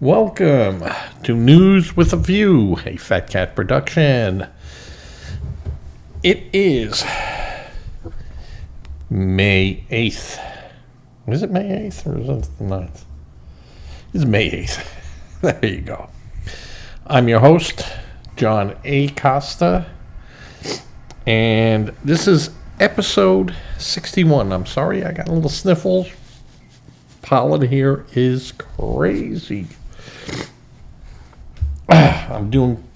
Welcome to News with a View, a Fat Cat production. It is May 8th. Is it May 8th or is it the 9th? It's May 8th. There you go. I'm your host, John A. Costa, and this is episode 61. I'm sorry, I got a little sniffles. Pollen here is crazy. I'm doing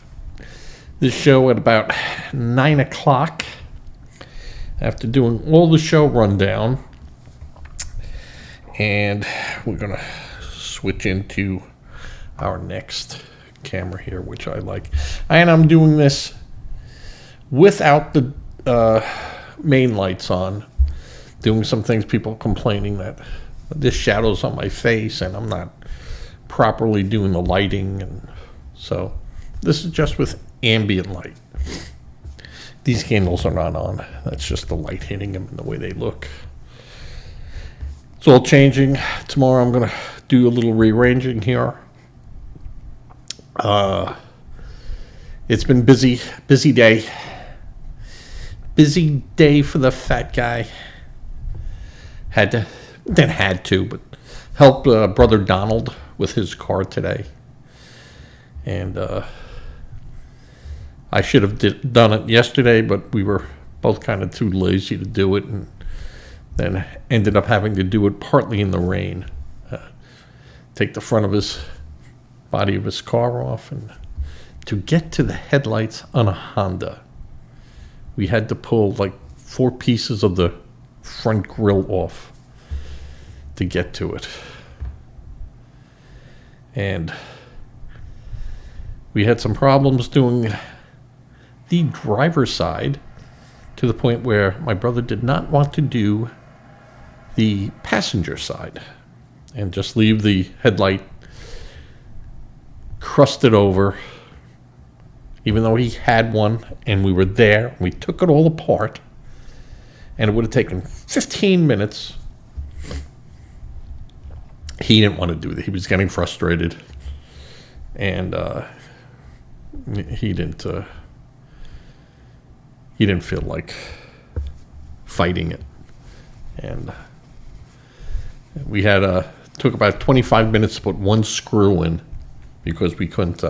this show at about 9 o'clock after doing all the show rundown. And we're going to switch into our next camera here, which I like. And I'm doing this without the main lights on. Doing some things, people complaining that this shadow's on my face and I'm not properly doing the lighting, and so this is just with ambient light. These candles are not on. That's just the light hitting them and the way they look. It's all changing. Tomorrow I'm going to do a little rearranging here. It's been busy day. Busy day for the fat guy. But help Brother Donald with his car today. And I should have done it yesterday, but we were both kind of too lazy to do it, and then ended up having to do it partly in the rain. Take the front of his body of his car off, and to get to the headlights on a Honda, we had to pull like 4 pieces of the front grille off to get to it. And we had some problems doing the driver's side, to the point where my brother did not want to do the passenger side and just leave the headlight crusted over, even though he had one and we were there. We took it all apart, and it would have taken 15 minutes. He didn't want to do that. He was getting frustrated, and he didn't feel like fighting it. And we had took about 25 minutes to put one screw in, because we couldn't.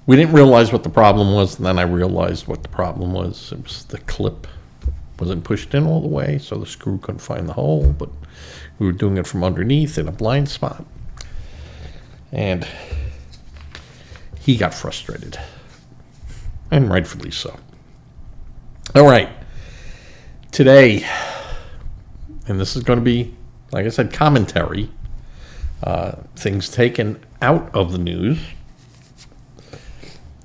We didn't realize what the problem was, and then I realized what the problem was. It was the clip wasn't pushed in all the way, so the screw couldn't find the hole, but we were doing it from underneath in a blind spot. And he got frustrated, and rightfully so. All right. Today, and this is going to be, like I said, commentary, things taken out of the news.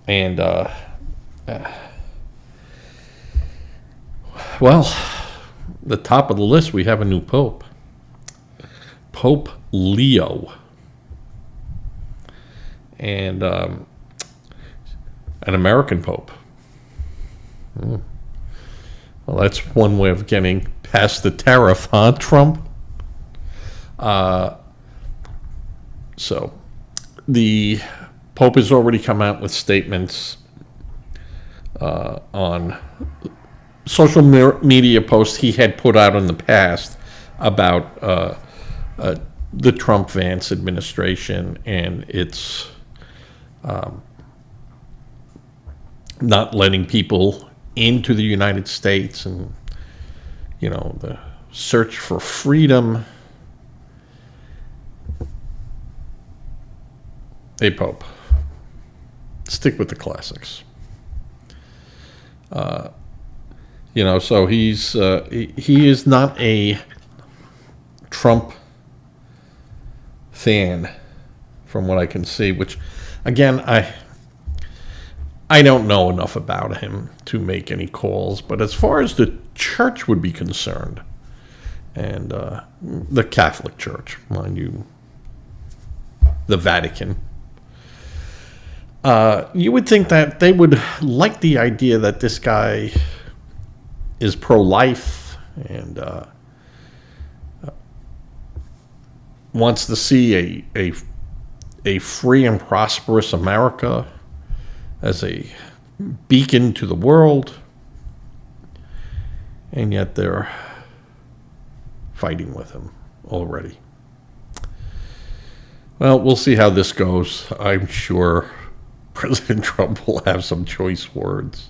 And, well, the top of the list, we have a new pope. Pope Leo. And an American pope. Well, that's one way of getting past the tariff, huh, Trump? So the Pope has already come out with statements on social media posts he had put out in the past about the Trump-Vance administration and its not letting people into the United States, and, you know, the search for freedom. Hey, Pope, stick with the classics. You know, so he is not a Trump fan, from what I can see, which, again, I don't know enough about him to make any calls, but as far as the church would be concerned, and the Catholic Church, mind you, the Vatican, you would think that they would like the idea that this guy is pro-life and wants to see a free and prosperous America as a beacon to the world, and yet they're fighting with him already. Well, we'll see how this goes. I'm sure President Trump will have some choice words,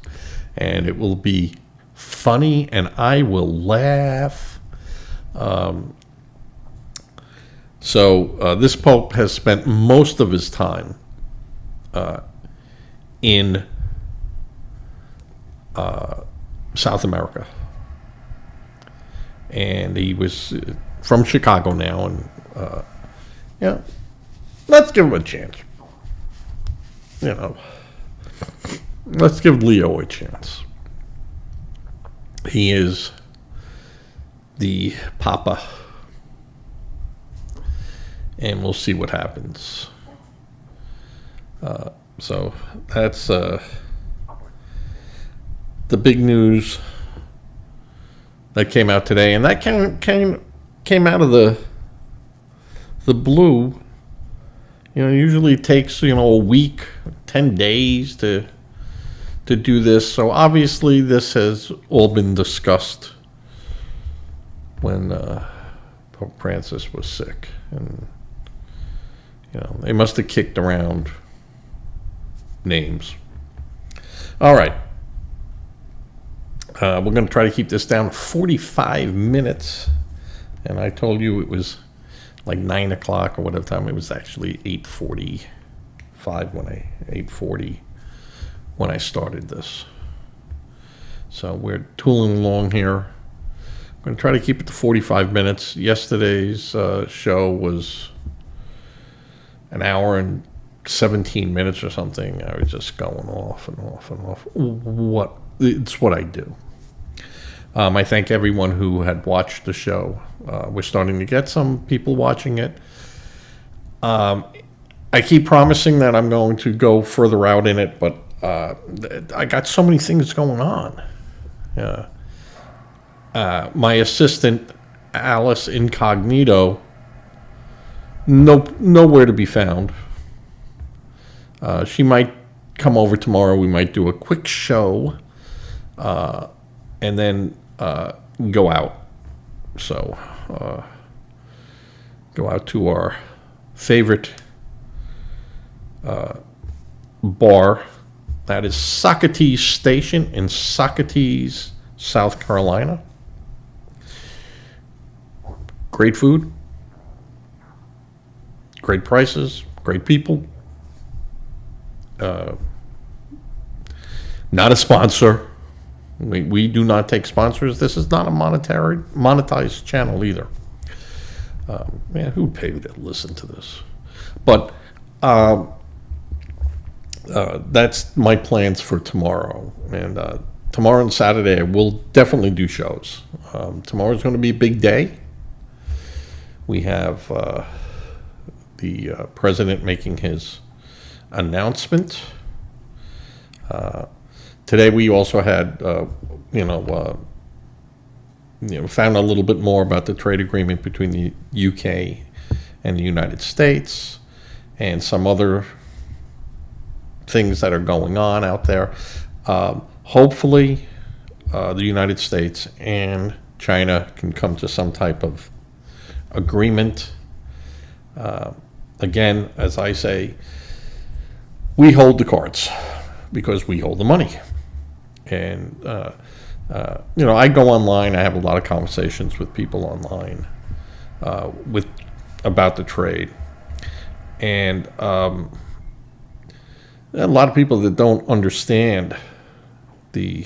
and it will be funny, and I will laugh. So this Pope has spent most of his time in South America. And he was from Chicago now, and yeah, let's give him a chance. You know, let's give Leo a chance. He is the Papa, and we'll see what happens. So that's the big news that came out today, and that came out of the blue. You know, usually it takes a week, 10 days to do this. So obviously this has all been discussed when Pope Francis was sick, and they must have kicked around names. All right. We're going to try to keep this down to 45 minutes. And I told you it was like 9 o'clock or whatever time. It was actually 8:45 8:40 when I started this. So we're tooling along here. I'm going to try to keep it to 45 minutes. Yesterday's show was an hour and 17 minutes or something. I was just going off and off and off. It's what I do. I thank everyone who had watched the show. We're starting to get some people watching it. I keep promising that I'm going to go further out in it, but I got so many things going on. My assistant, Alice Incognito, nowhere to be found. She might come over tomorrow. We might do a quick show, and then go out. So go out to our favorite bar. That is Socrates Station in Socrates, South Carolina. Great food, great prices, great people. Not a sponsor. We do not take sponsors. This is not a monetized channel either. Man, who would pay to listen to this? But that's my plans for tomorrow. And tomorrow and Saturday, I will definitely do shows. Tomorrow's going to be a big day. We have the president making his announcement. Today we also had, found a little bit more about the trade agreement between the UK and the United States, and some other things that are going on out there. Hopefully, the United States and China can come to some type of agreement. Again, as I say, we hold the cards because we hold the money. And, I go online. I have a lot of conversations with people online about the trade. And a lot of people that don't understand the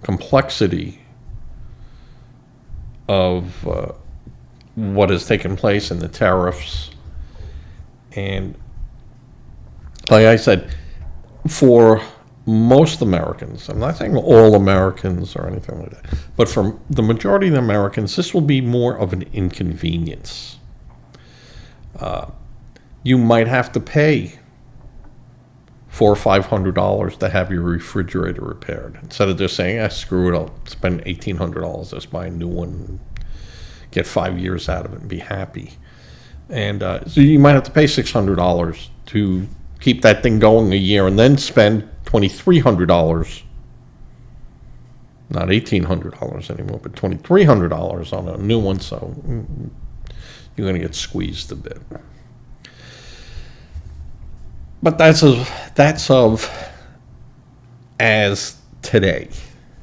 complexity of what has taken place in the tariffs. And like I said, for most Americans, I'm not saying all Americans or anything like that, but for the majority of the Americans, this will be more of an inconvenience. You might have to pay $400 or $500 to have your refrigerator repaired, instead of just saying, screw it, I'll spend $1,800, just buy a new one, get 5 years out of it and be happy. And so you might have to pay $600 to keep that thing going a year and then spend $2,300, not $1,800 anymore, but $2,300 on a new one. So you're going to get squeezed a bit. But that's of as today.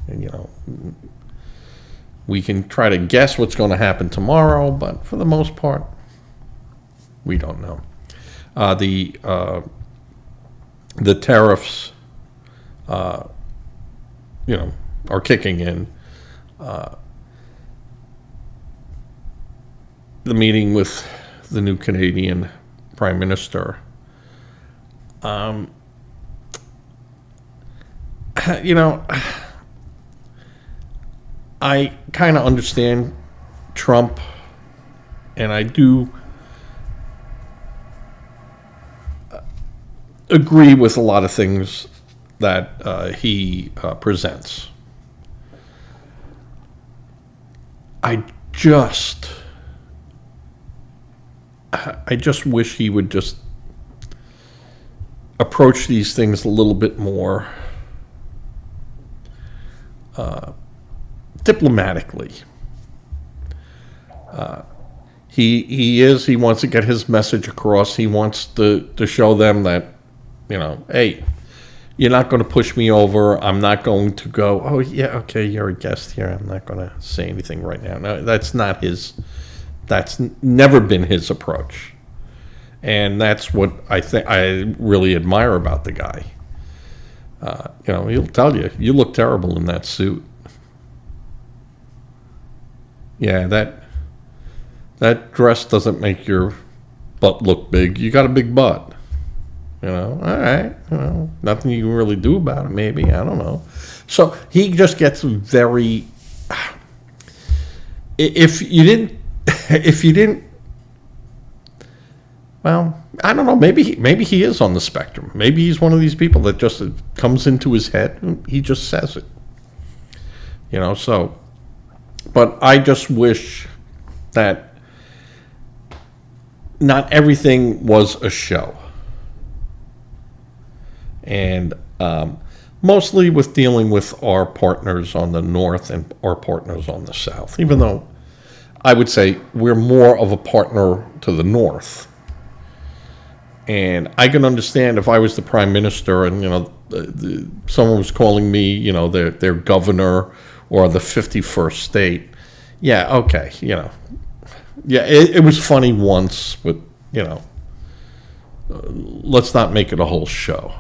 And, we can try to guess what's going to happen tomorrow, but for the most part, we don't know. The tariffs, are kicking in. The meeting with the new Canadian Prime Minister. I kind of understand Trump, and I do agree with a lot of things that he presents. I just wish he would just approach these things a little bit more diplomatically. He wants to get his message across. He wants to show them that, hey, you're not going to push me over. I'm not going to go, oh, yeah, okay, you're a guest here. I'm not going to say anything right now. No, that's never been his approach. And that's what I really admire about the guy. He'll tell you, you look terrible in that suit. Yeah, that dress doesn't make your butt look big. You got a big butt. All right. Nothing you can really do about it, maybe. I don't know. So he just gets very. If you didn't. Well, I don't know. Maybe he is on the spectrum. Maybe he's one of these people that just comes into his head. He just says it. So. But I just wish that not everything was a show. And mostly with dealing with our partners on the north and our partners on the south, even though I would say we're more of a partner to the north. And I can understand if I was the prime minister and, someone was calling me, their governor or the 51st state. Yeah, okay, Yeah, it was funny once, but, let's not make it a whole show.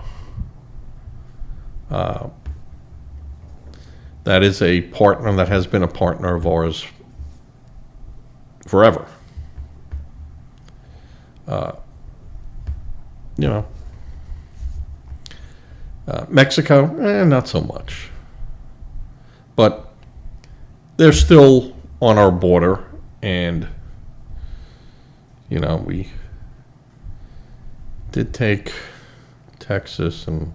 That is a partner that has been a partner of ours forever. Mexico, not so much. But they're still on our border, and, we did take Texas and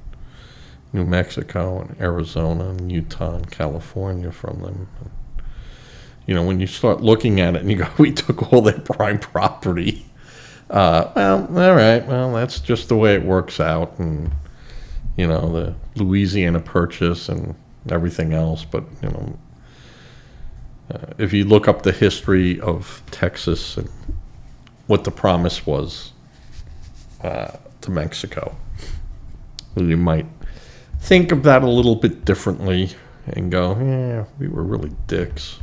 New Mexico and Arizona and Utah and California from them. When you start looking at it and you go, we took all their prime property. Well, all right. Well, that's just the way it works out. And, the Louisiana Purchase and everything else. But, if you look up the history of Texas and what the promise was to Mexico, you might think of that a little bit differently and go, yeah, we were really dicks.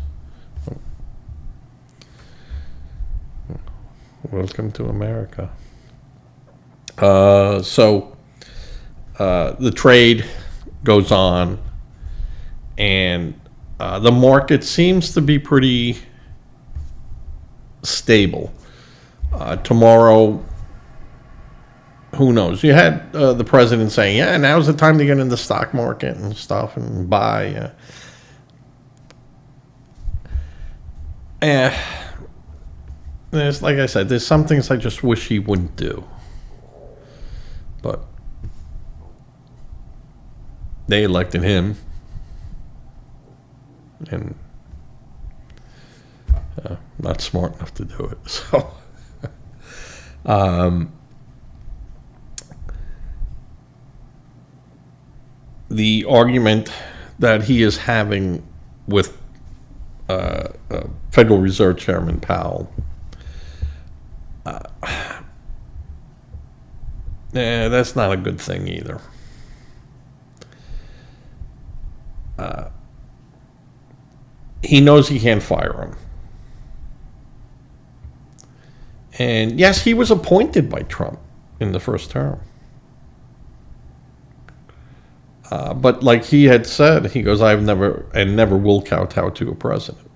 Welcome to America. So the trade goes on, and the market seems to be pretty stable. Tomorrow, who knows? You had the president saying, yeah, now's the time to get in the stock market and stuff and buy. Like I said, there's some things I just wish he wouldn't do. But they elected him. And not smart enough to do it. So The argument that he is having with Federal Reserve Chairman Powell, that's not a good thing either. He knows he can't fire him. And yes, he was appointed by Trump in the first term. But like he had said, he goes, I've never and never will kowtow to a president.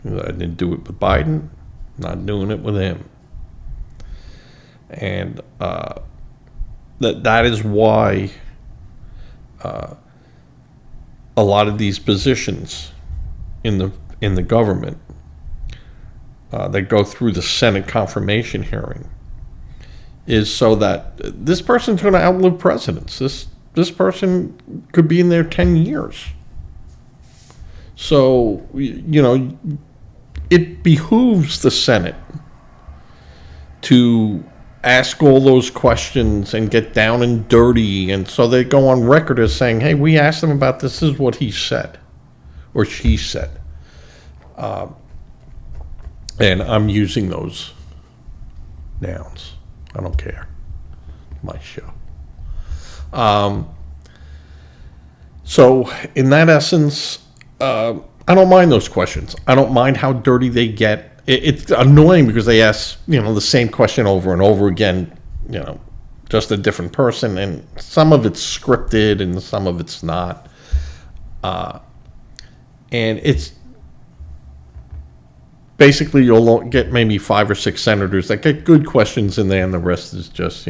I didn't do it with Biden, not doing it with him. And that is why a lot of these positions in the government that go through the Senate confirmation hearing is so that this person's going to outlive presidents. This person could be in there 10 years. So, it behooves the Senate to ask all those questions and get down and dirty. And so they go on record as saying, hey, we asked him about this. This is what he said or she said. And I'm using those nouns. I don't care. My show. So in that essence, I don't mind those questions. I don't mind how dirty they get. It's annoying because they ask, the same question over and over again, just a different person, and some of it's scripted and some of it's not. And it's basically you'll get maybe 5 or 6 senators that get good questions in there, and the rest is just,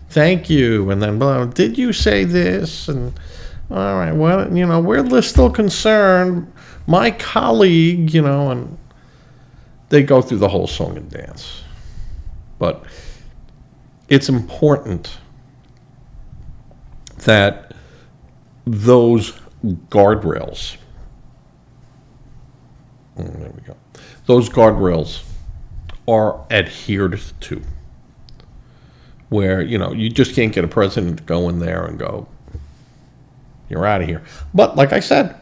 thank you, and then, well, did you say this? And all right, well, we're still concerned. My colleague, and they go through the whole song and dance. But it's important that those guardrails, there we go, those guardrails are adhered to. Where, you just can't get a president to go in there and go, you're out of here. But like I said,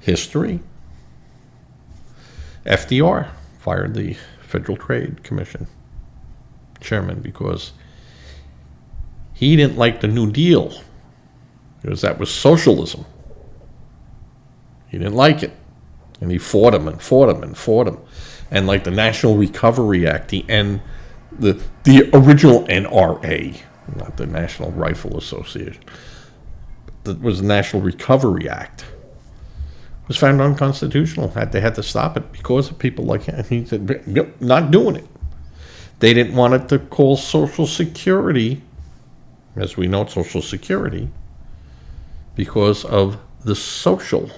history. FDR fired the Federal Trade Commission chairman because he didn't like the New Deal, because that was socialism. He didn't like it. And he fought him and fought him and fought him. And like the National Recovery Act, the original NRA, not the National Rifle Association, that was the National Recovery Act, was found unconstitutional. They had to stop it because of people like him. He said, yep, not doing it. They didn't want it to call Social Security, as we know it's Social Security, because of the social,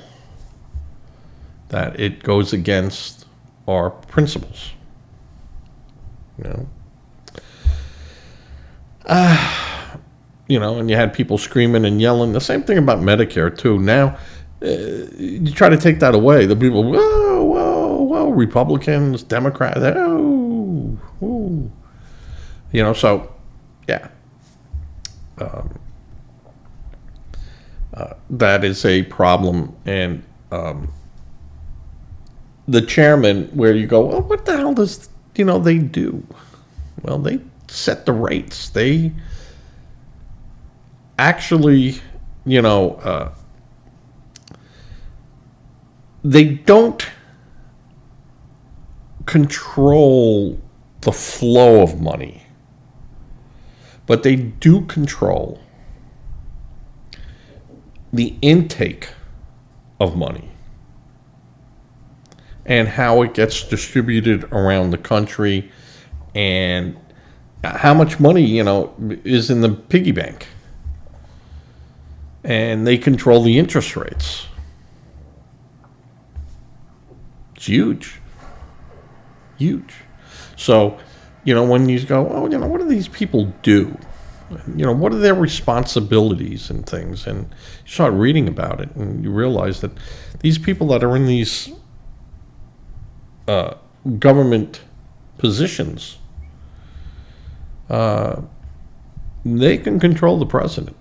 that it goes against our principles. And you had people screaming and yelling. The same thing about Medicare, too. Now, you try to take that away. The people, whoa, Republicans, Democrats, so, yeah. That is a problem. And the chairman, where you go, well, what the hell does, they do? Well, they set the rates. They actually, they don't control the flow of money, but they do control the intake of money and how it gets distributed around the country and how much money, is in the piggy bank. And they control the interest rates. It's huge. Huge. So, when you go, what do these people do? What are their responsibilities and things? And you start reading about it and you realize that these people that are in these government positions, they can control the president.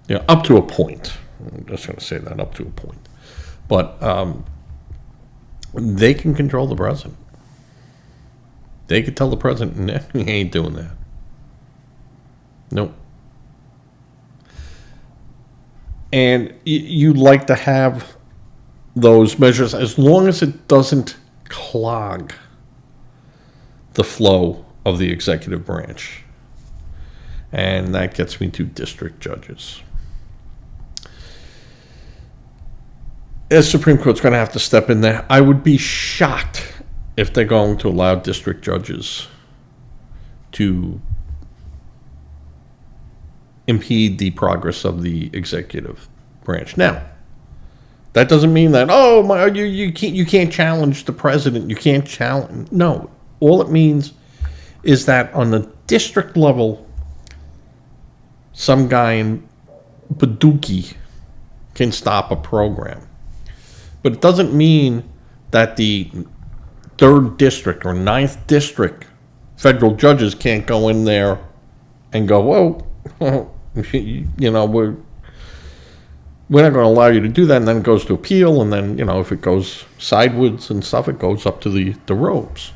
Up to a point. I'm just going to say that, up to a point. But they can control the president. They could tell the president, nah, he ain't doing that. Nope. And you like to have those measures as long as it doesn't clog the flow of the executive branch. And that gets me to district judges. The Supreme Court's going to have to step in there. I would be shocked if they're going to allow district judges to impede the progress of the executive branch. Now, that doesn't mean that, you can't challenge the president. You can't challenge. No. All it means is that on the district level, some guy in Paducah can stop a program. But it doesn't mean that the 3rd district or 9th district federal judges can't go in there and go, well, we're not going to allow you to do that. And then it goes to appeal. And then, if it goes sideways and stuff, it goes up to the ropes.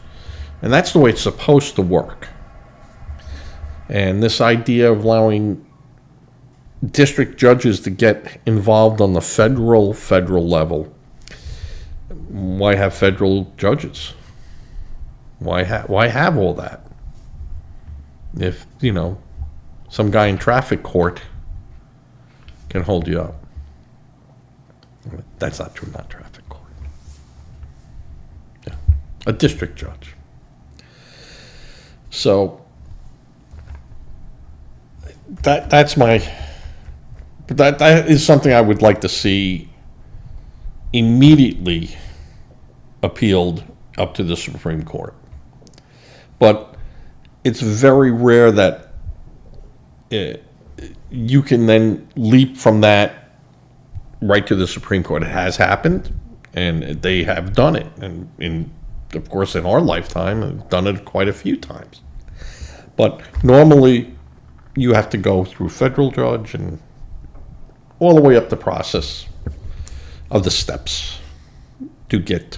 And that's the way it's supposed to work. And this idea of allowing district judges to get involved on the federal level, why have federal judges? Why have all that? If, some guy in traffic court can hold you up. That's not true, not traffic court. Yeah. A district judge. So that is something I would like to see immediately appealed up to the Supreme Court. But it's very rare that you can then leap from that right to the Supreme Court. It has happened, and they have done it. And of course, in our lifetime, have done it quite a few times. But normally, you have to go through federal judge and all the way up the process of the steps to get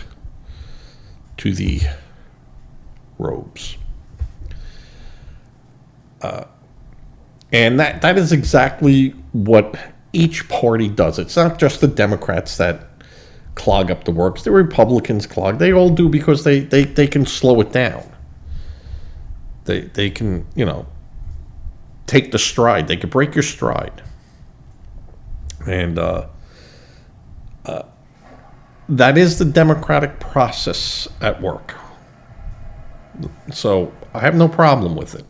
to the robes. And that is exactly what each party does. It's not just the Democrats that clog up the works. The Republicans clog. They all do because they can slow it down. They can, take the stride. They can break your stride. And that is the democratic process at work. So I have no problem with it.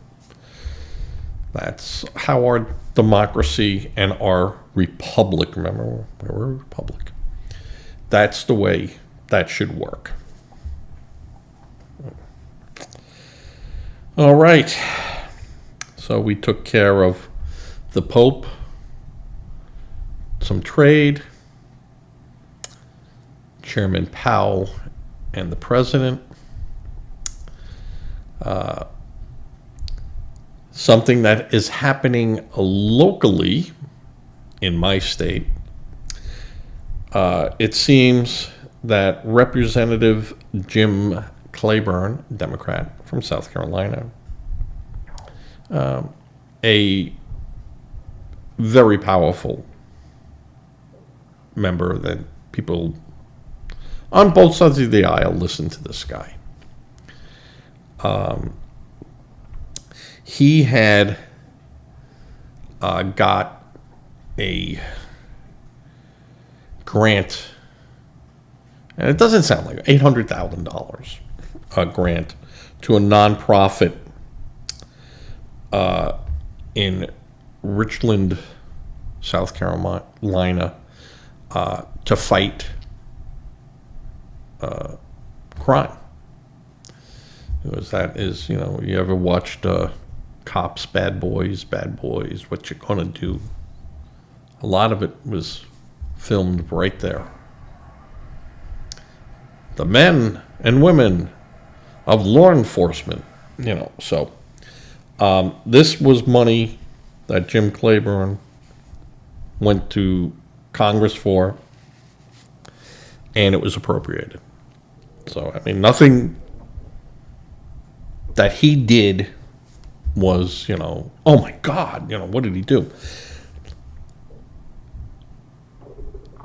That's how our democracy and our republic, remember, we're a republic. That's the way that should work. All right. So we took care of the Pope, some trade, Chairman Powell, and the President. Something that is happening locally in my state. It seems that Representative Jim Clayborn, Democrat from South Carolina, a very powerful member that people on both sides of the aisle listen to this guy. He had got a grant, and it doesn't sound like $800,000, a grant to a nonprofit in Richland, South Carolina, to fight crime. Because that is, you ever watched Cops, Bad Boys, What You Gonna Do? A lot of it was filmed right there. The men and women of law enforcement, So this was money that Jim Clayborn went to Congress for, and it was appropriated. So, I mean, nothing that he did was, oh my God, what did he do?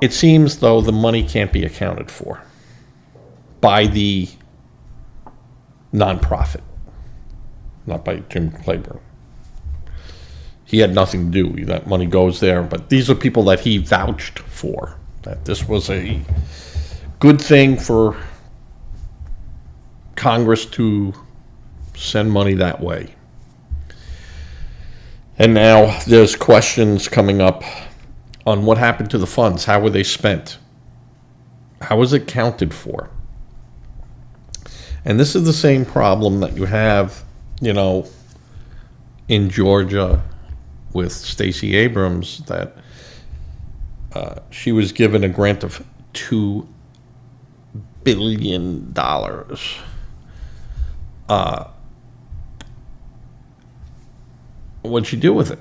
It seems, though, the money can't be accounted for by the nonprofit, not by Jim Clayborn. He had nothing to do. That money goes there, but these are people that he vouched for, that this was a good thing for Congress to send money that way. And now there's questions coming up on what happened to the funds. How were they spent? How was it counted for? And this is the same problem that you have, in Georgia with Stacey Abrams, that she was given a grant of $2 billion. What'd she do with it?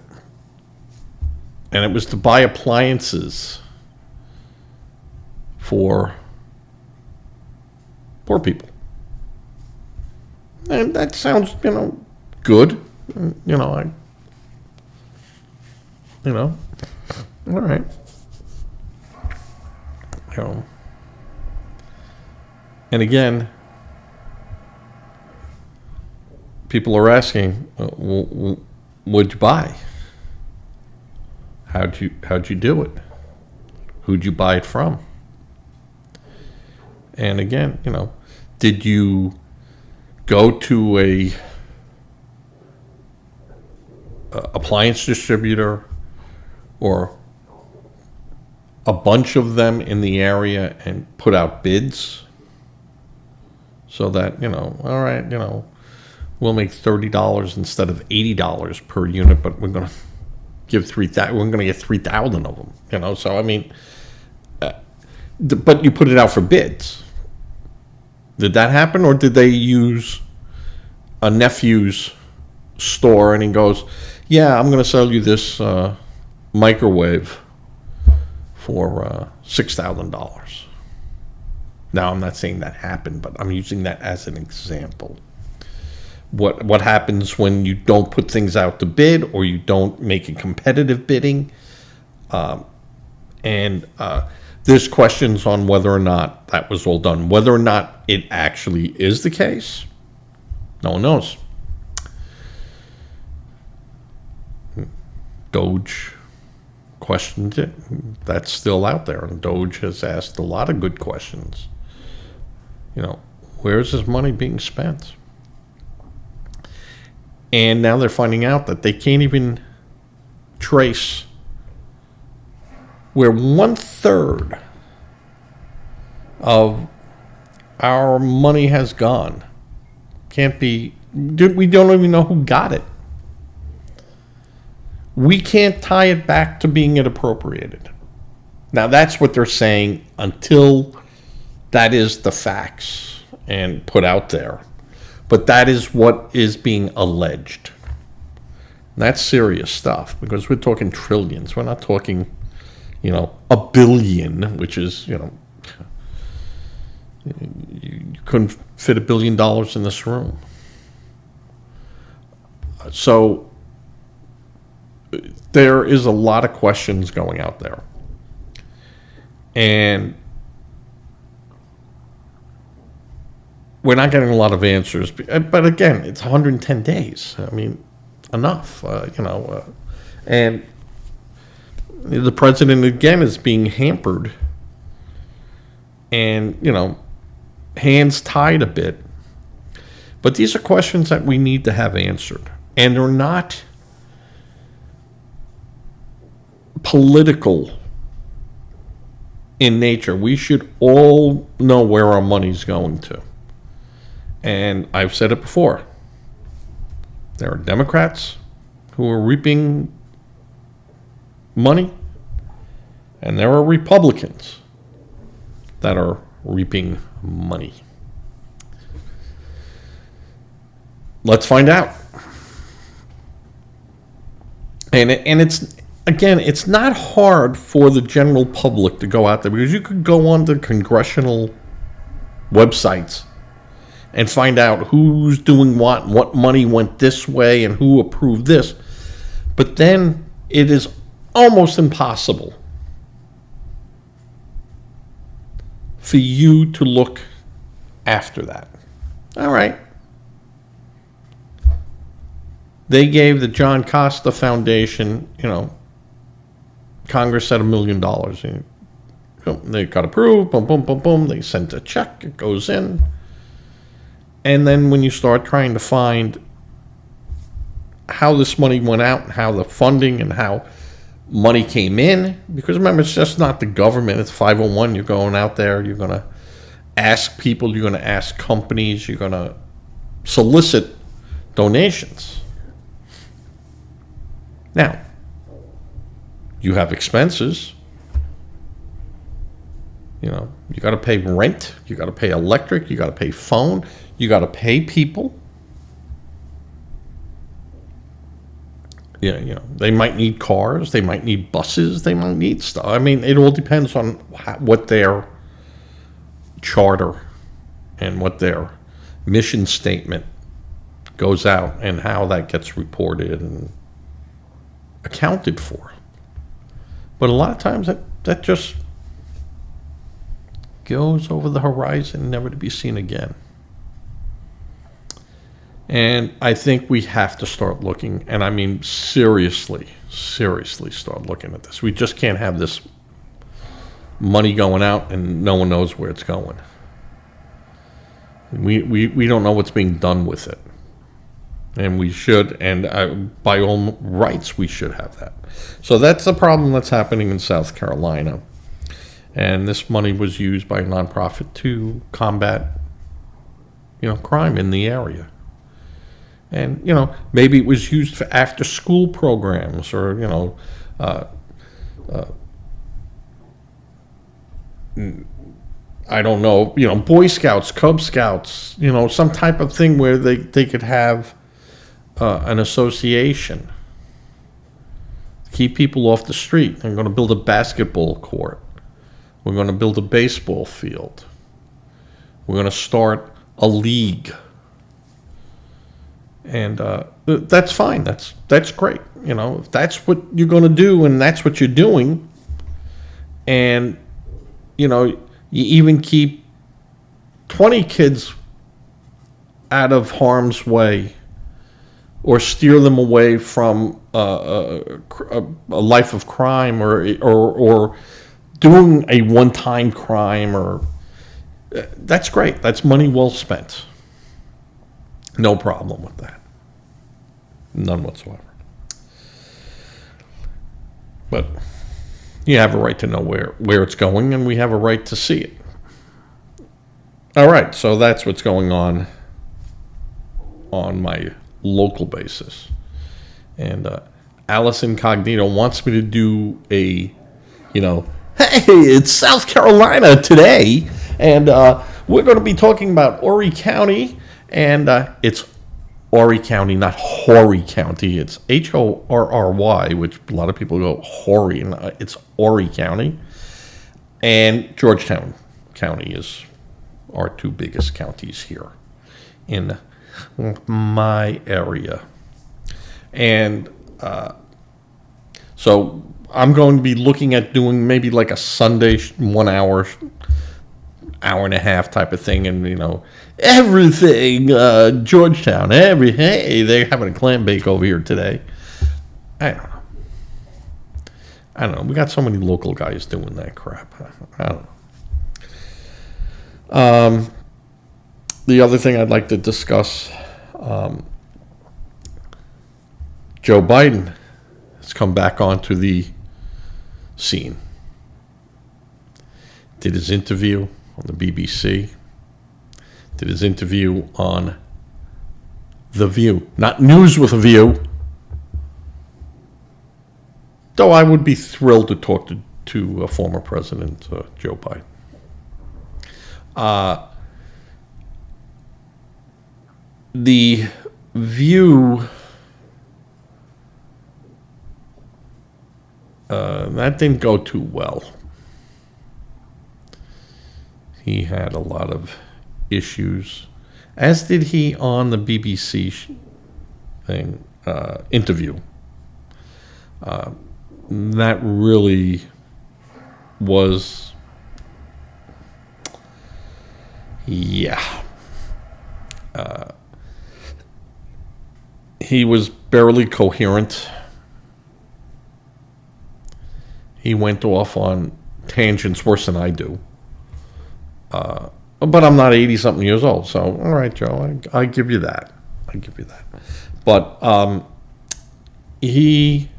And it was to buy appliances for poor people. And that sounds, good. All right. And again, people are asking, what'd you buy? How'd you do it? Who'd you buy it from? And again, did you go to a appliance distributor or a bunch of them in the area and put out bids so that, all right, we'll make $30 instead of $80 per unit, but we're going to give 3,000. We're going to get 3,000 of them. So I mean, but you put it out for bids. Did that happen, or did they use a nephew's store and he goes, "Yeah, I'm going to sell you this microwave for $6,000." Now, I'm not saying that happened, but I'm using that as an example. What happens when you don't put things out to bid, or you don't make a competitive bidding? And there's questions on whether or not that was all done. Whether or not it actually is the case, no one knows. Doge questioned it. That's still out there, and Doge has asked a lot of good questions. Where is this money being spent? And now they're finding out that they can't even trace where 1/3 of our money has gone. Can't be, we don't even know who got it. We can't tie it back to being appropriated. Now that's what they're saying until that is the facts and put out there. But that is what is being alleged. That's serious stuff, because we're talking trillions. We're not talking, a billion, which is, you couldn't fit $1 billion in this room. So there is a lot of questions going out there. And we're not getting a lot of answers. But again, it's 110 days. I mean, enough, and the president, again, is being hampered and, hands tied a bit. But these are questions that we need to have answered. And they're not political in nature. We should all know where our money's going to. And I've said it before. There are Democrats who are reaping money, and there are Republicans that are reaping money. let's find out. And it's, again, it's not hard for the general public to go out there, because you could go on the congressional websites and find out who's doing what money went this way, and who approved this. But then it is almost impossible for you to look after that. All right. They gave the John Costa Foundation, Congress said $1 million. And they got approved, boom, boom, boom, boom. They sent a check, it goes in. And then when you start trying to find how this money went out, and how the funding and how money came in, because remember, it's just not the government, it's 501. You're going out there, you're going to ask people, you're going to ask companies, you're going to solicit donations. Now, you have expenses. You got to pay rent, you got to pay electric, you got to pay phone, you got to pay people. They might need cars, they might need buses, they might need stuff. I mean, it all depends on what their charter and what their mission statement goes out, and how that gets reported and accounted for. But a lot of times that just goes over the horizon, never to be seen again. And I think we have to start looking, and I mean seriously start looking at this. We just can't have this money going out and no one knows where it's going. We don't know what's being done with it. And we should, and by all rights, we should have that. So that's the problem that's happening in South Carolina. And this money was used by a nonprofit to combat, crime in the area. And, maybe it was used for after-school programs, or, I don't know, Boy Scouts, Cub Scouts, some type of thing where they could have an association. Keep people off the street. They're going to build a basketball court. We're going to build a baseball field. We're going to start a league. And that's fine. That's great. If that's what you're going to do, and that's what you're doing, and, you even keep 20 kids out of harm's way, or steer them away from a life of crime, or doing a one-time crime, or that's great. That's money well spent. No problem with that. None whatsoever. But you have a right to know where it's going, and we have a right to see it. All right, so that's what's going on my local basis. And Alice Incognito wants me to do a, hey, it's South Carolina today, and we're going to be talking about Horry County, and it's Horry County, not Horry County. It's Horry, which a lot of people go Horry, and it's Horry County. And Georgetown County is our two biggest counties here in my area. And so I'm going to be looking at doing maybe like a Sunday 1 hour, hour and a half type of thing, and everything Georgetown, hey, they're having a clam bake over here today. I don't know. We got so many local guys doing that crap. I don't know. The other thing I'd like to discuss, Joe Biden has come back onto the scene. Did his interview on the BBC. Did his interview on The View. Not News with a View. Though I would be thrilled to talk to former President Joe Biden. The view that didn't go too well. He had a lot of issues, as did he on the BBC thing interview. That really was, yeah. He was barely coherent. He went off on tangents worse than I do. But I'm not 80-something years old, so all right, Joe, I give you that. I give you that. But he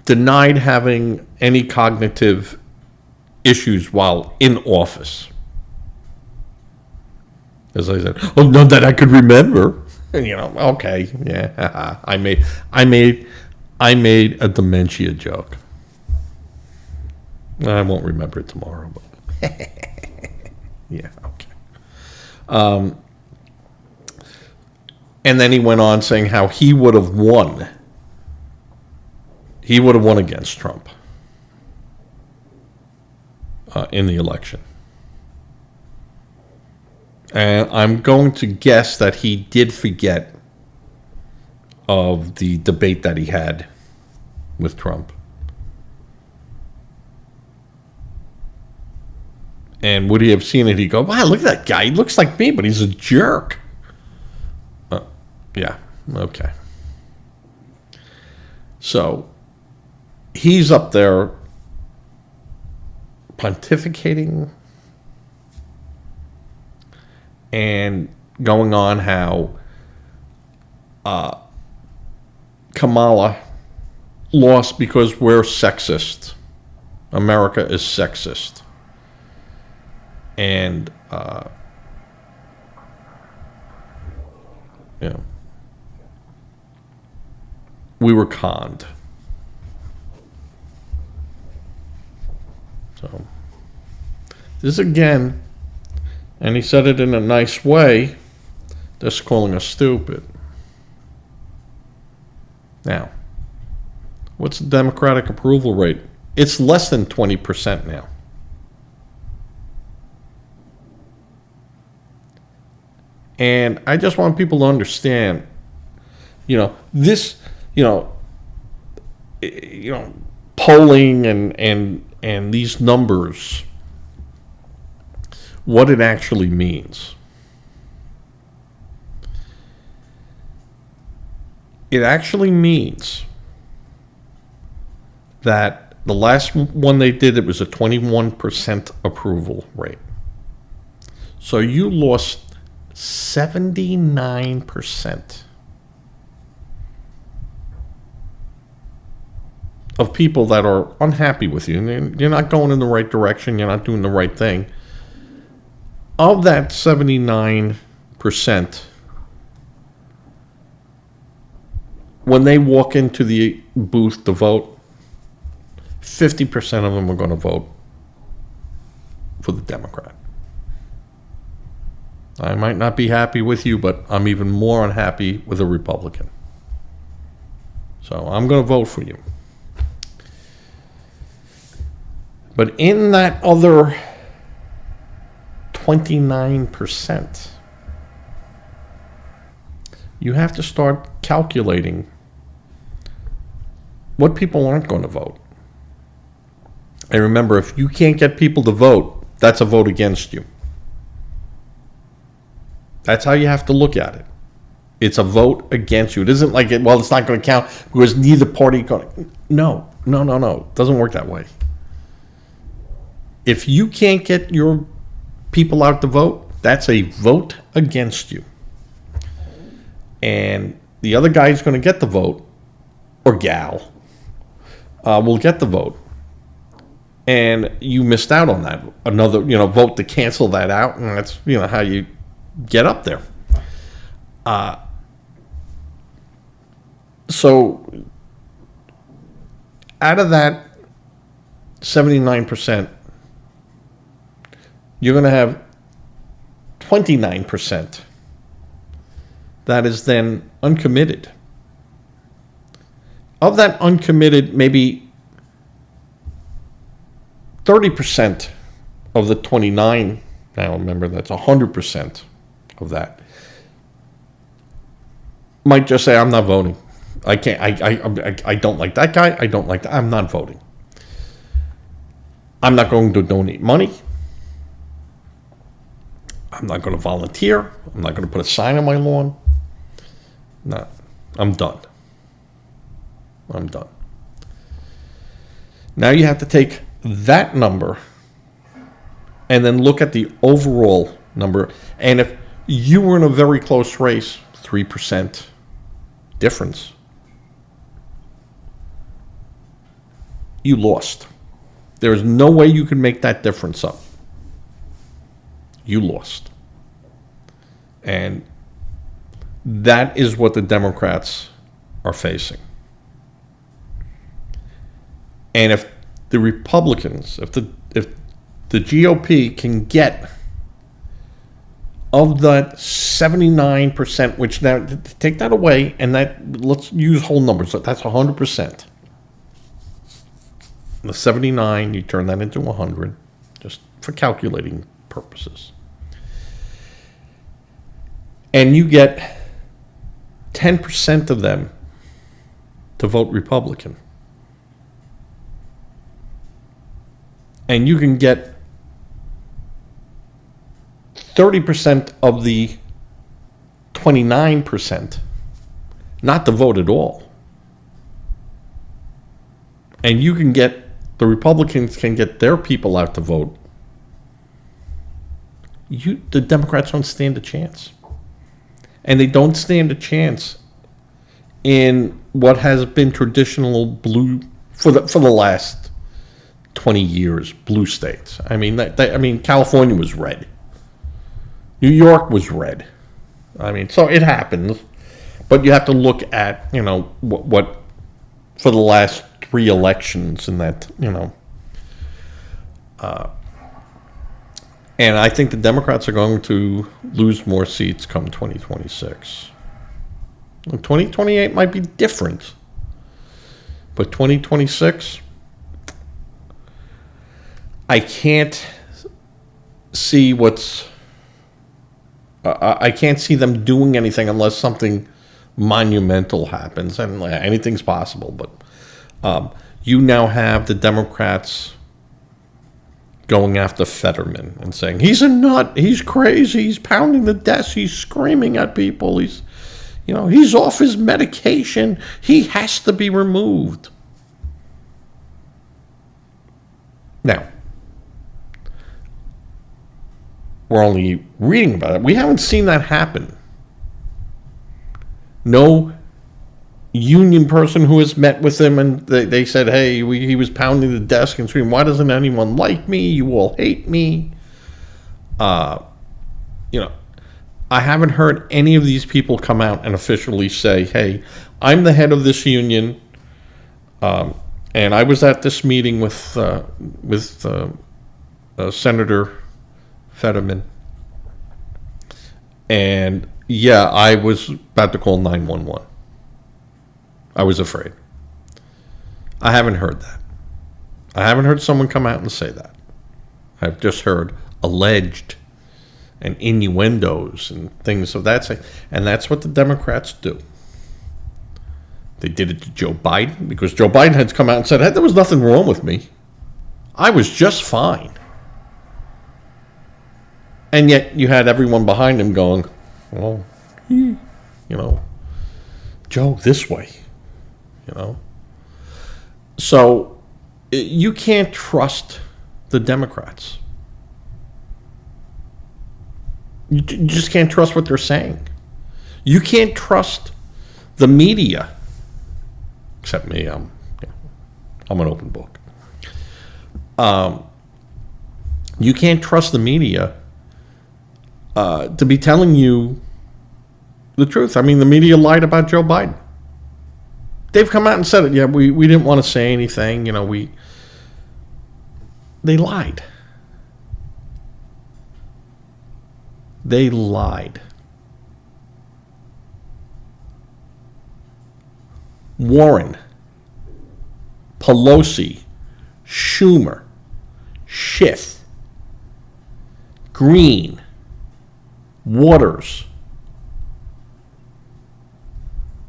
denied having any cognitive issues while in office. As I said, oh, none that I could remember. And, okay, yeah, I made a dementia joke. I won't remember it tomorrow, but yeah, okay. And then he went on saying how he would have won. He would have won against Trump in the election. And I'm going to guess that he did forget of the debate that he had with Trump. And would he have seen it? He'd go, wow, look at that guy. He looks like me, but he's a jerk. Yeah, okay. So he's up there pontificating and going on how Kamala lost because we're sexist. America is sexist. And, we were conned. So, this again, and he said it in a nice way, just calling us stupid. Now, what's the Democratic approval rate? It's less than 20% now. And I just want people to understand, this, polling and these numbers, what it actually means. It actually means that the last one they did, it was a 21% approval rate. So you lost 79% of people that are unhappy with you. You're not going in the right direction. You're not doing the right thing. Of that 79%, when they walk into the booth to vote, 50% of them are going to vote for the Democrat. I might not be happy with you, but I'm even more unhappy with a Republican. So I'm going to vote for you. But in that other 29%, you have to start calculating what people aren't going to vote. And remember, if you can't get people to vote, that's a vote against you. That's how you have to look at it. It's a vote against you. It isn't like, it's not going to count because neither party going to. No. It doesn't work that way. If you can't get your people out to vote, that's a vote against you. And the other guy who's going to get the vote, or gal, will get the vote. And you missed out on that. Another, vote to cancel that out, and that's, how you get up there. So out of that 79%, you're going to have 29% that is then uncommitted. Of that uncommitted, maybe 30% of the 29, now remember that's 100% of that, might just say, I'm not voting. I can't, I don't like that guy, I don't like that, I'm not voting. I'm not going to donate money. I'm not going to volunteer. I'm not going to put a sign on my lawn. No, I'm done. I'm done. Now you have to take that number and then look at the overall number. And if you were in a very close race, 3% difference, you lost. There is no way you can make that difference up. You lost. And that is what the Democrats are facing. And if the Republicans, if the GOP can get of that 79%, which now take that away, and that let's use whole numbers. So that's 100%. The 79, you turn that into 100, just for calculating purposes. And you get 10% of them to vote Republican. And you can get 30% of the 29% not to vote at all. And you can get, the Republicans can get their people out to vote. The Democrats don't stand a chance. And they don't stand a chance in what has been traditional blue for the last 20 years, blue states. I mean, California was red. New York was red. I mean, so it happens. But you have to look at, what for the last 3 elections and that, and I think the Democrats are going to lose more seats come 2026. 2028 might be different. But 2026, I can't see I can't see them doing anything unless something monumental happens. And anything's possible. But you now have the Democrats going after Fetterman and saying, he's a nut, he's crazy, he's pounding the desk, he's screaming at people, he's off his medication, he has to be removed. Now, we're only reading about it. We haven't seen that happen. No union person who has met with him and they said, hey, he was pounding the desk and screaming, why doesn't anyone like me? You all hate me. I haven't heard any of these people come out and officially say, hey, I'm the head of this union, and I was at this meeting with Senator Fetterman, and yeah, I was about to call 911. I was afraid. I haven't heard that. I haven't heard someone come out and say that. I've just heard alleged and innuendos and things of that sort. And that's what the Democrats do. They did it to Joe Biden because Joe Biden had come out and said, hey, there was nothing wrong with me. I was just fine. And yet you had everyone behind him going, well, Joe, this way. So you can't trust the Democrats. You just can't trust what they're saying. You can't trust the media. Except me, I'm an open book. You can't trust the media to be telling you the truth. I mean, the media lied about Joe Biden. They've come out and said it. Yeah, we didn't want to say anything. They lied. They lied. Warren, Pelosi, Schumer, Schiff, Green, Waters,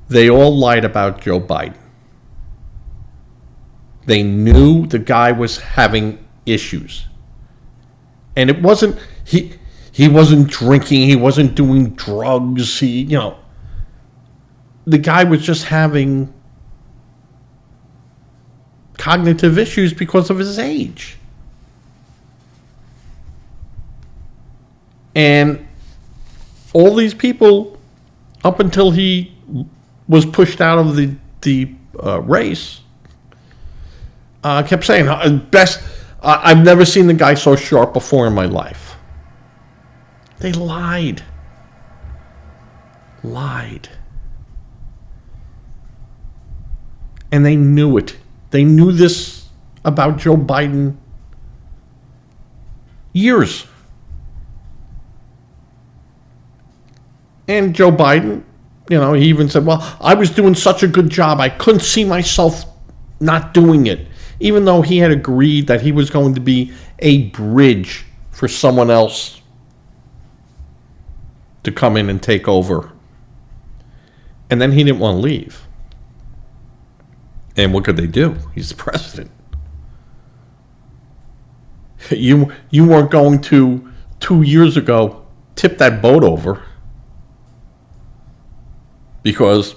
they all lied about Joe Biden. They knew the guy was having issues. And it wasn't, he wasn't drinking, he wasn't doing drugs, the guy was just having cognitive issues because of his age. And all these people, up until he was pushed out of the race, kept saying, I've never seen the guy so sharp before in my life. They lied. And they knew it. They knew this about Joe Biden years. And Joe Biden, he even said, well, I was doing such a good job, I couldn't see myself not doing it. Even though he had agreed that he was going to be a bridge for someone else to come in and take over. And then he didn't want to leave. And what could they do? He's the president. You weren't going to, 2 years ago, tip that boat over, because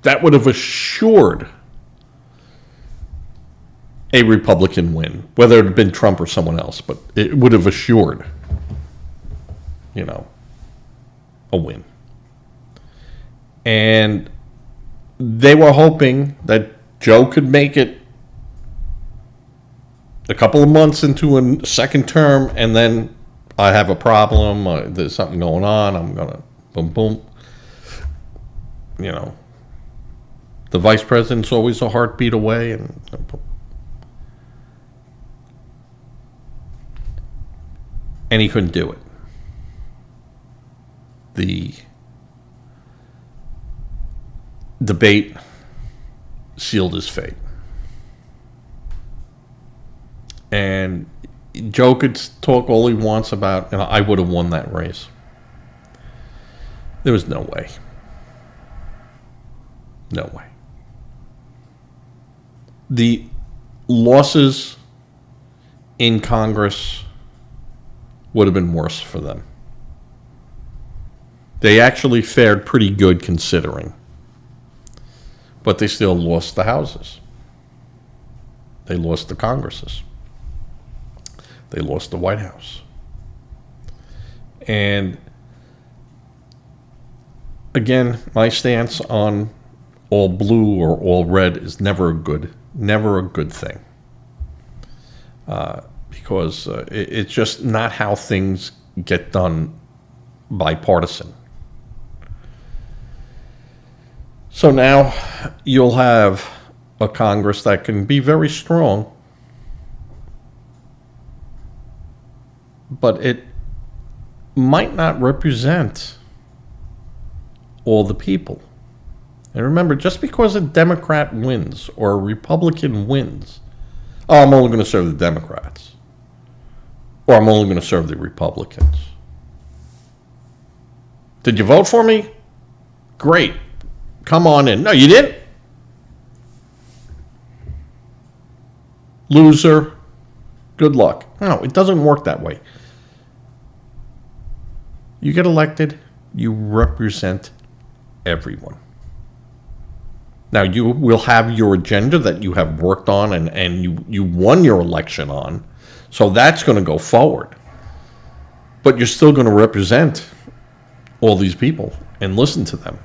that would have assured a Republican win, whether it had been Trump or someone else, but it would have assured, a win. And they were hoping that Joe could make it a couple of months into a second term, and then I have a problem, there's something going on, I'm going to boom, boom. The vice president's always a heartbeat away, and he couldn't do it. The debate sealed his fate. And Joe could talk all he wants about, I would have won that race. There was no way. No way. The losses in Congress would have been worse for them. They actually fared pretty good considering. But they still lost the houses. They lost the Congresses. They lost the White House. And again, my stance on all blue or all red is never a good thing. Because it's just not how things get done bipartisan. So now you'll have a Congress that can be very strong, but it might not represent all the people. And remember, just because a Democrat wins or a Republican wins, I'm only going to serve the Democrats, or I'm only going to serve the Republicans. Did you vote for me? Great. Come on in. No, you didn't? Loser. Good luck. No, it doesn't work that way. You get elected, you represent everyone. Now, you will have your agenda that you have worked on and you won your election on, so that's going to go forward. But you're still going to represent all these people and listen to them.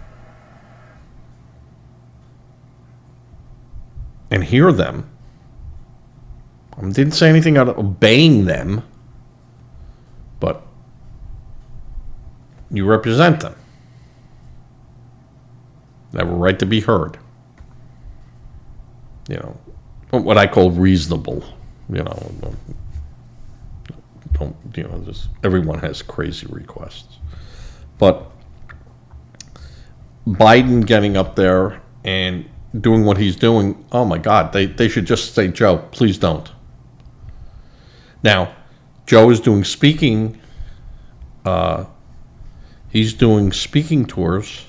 And hear them. I didn't say anything about obeying them, but you represent them. They have a right to be heard. What I call reasonable. Just everyone has crazy requests. But Biden getting up there and doing what he's doing, oh my God, they should just say, Joe, please don't. Now, Joe is doing speaking. He's doing speaking tours.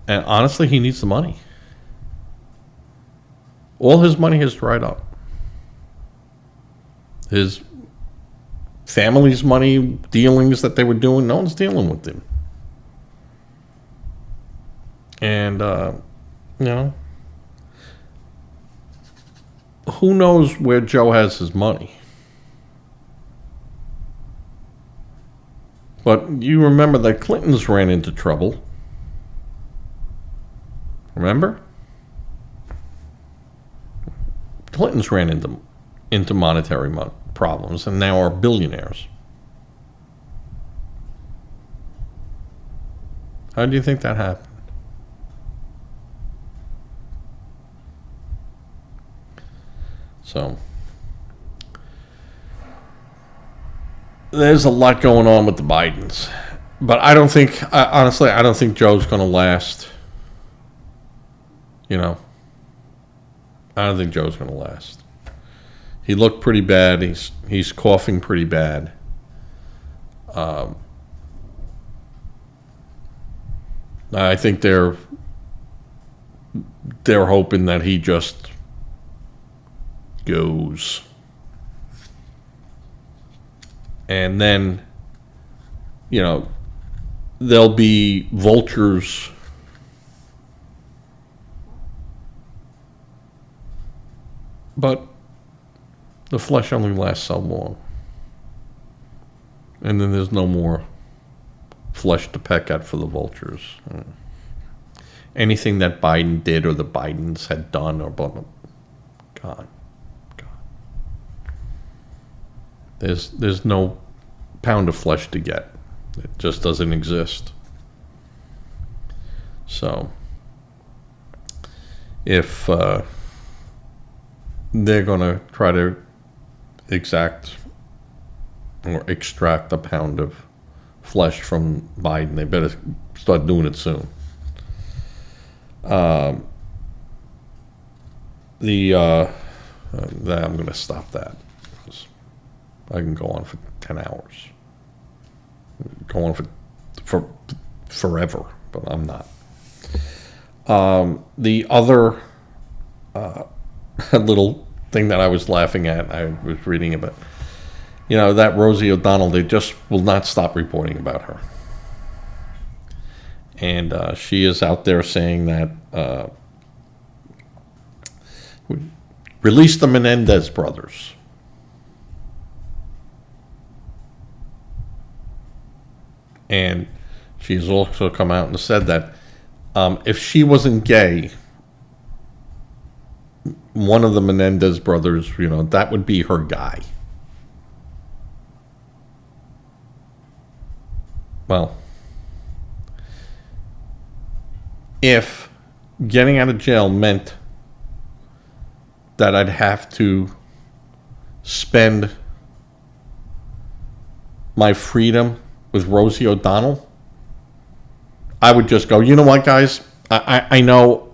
And honestly, he needs the money. All his money has dried up. His family's money dealings that they were doing, no one's dealing with him. And, who knows where Joe has his money? But you remember that Clintons ran into trouble. Remember? Clintons ran into monetary problems and now are billionaires. How do you think that happened? So, there's a lot going on with the Bidens. But honestly, I don't think Joe's going to last. I don't think Joe's going to last. He looked pretty bad. He's coughing pretty bad. I think they're hoping that he just goes. And then, there'll be vultures but the flesh only lasts so long. And then there's no more flesh to peck at for the vultures. Anything that Biden did or the Bidens had done or blah, blah, gone. There's no pound of flesh to get. It just doesn't exist. So if they're going to try to exact or extract a pound of flesh from Biden, they better start doing it soon. I'm going to stop that. I can go on for 10 hours. Go on for forever, but I'm not. The other little thing that I was laughing at, I was reading about, that Rossie O'Donnell, they just will not stop reporting about her. And she is out there saying that release the Menendez brothers. And she's also come out and said that if she wasn't gay, one of the Menendez brothers, that would be her guy. Well, if getting out of jail meant that I'd have to spend my freedom with Rossie O'Donnell, I would just go, you know what, guys? I know.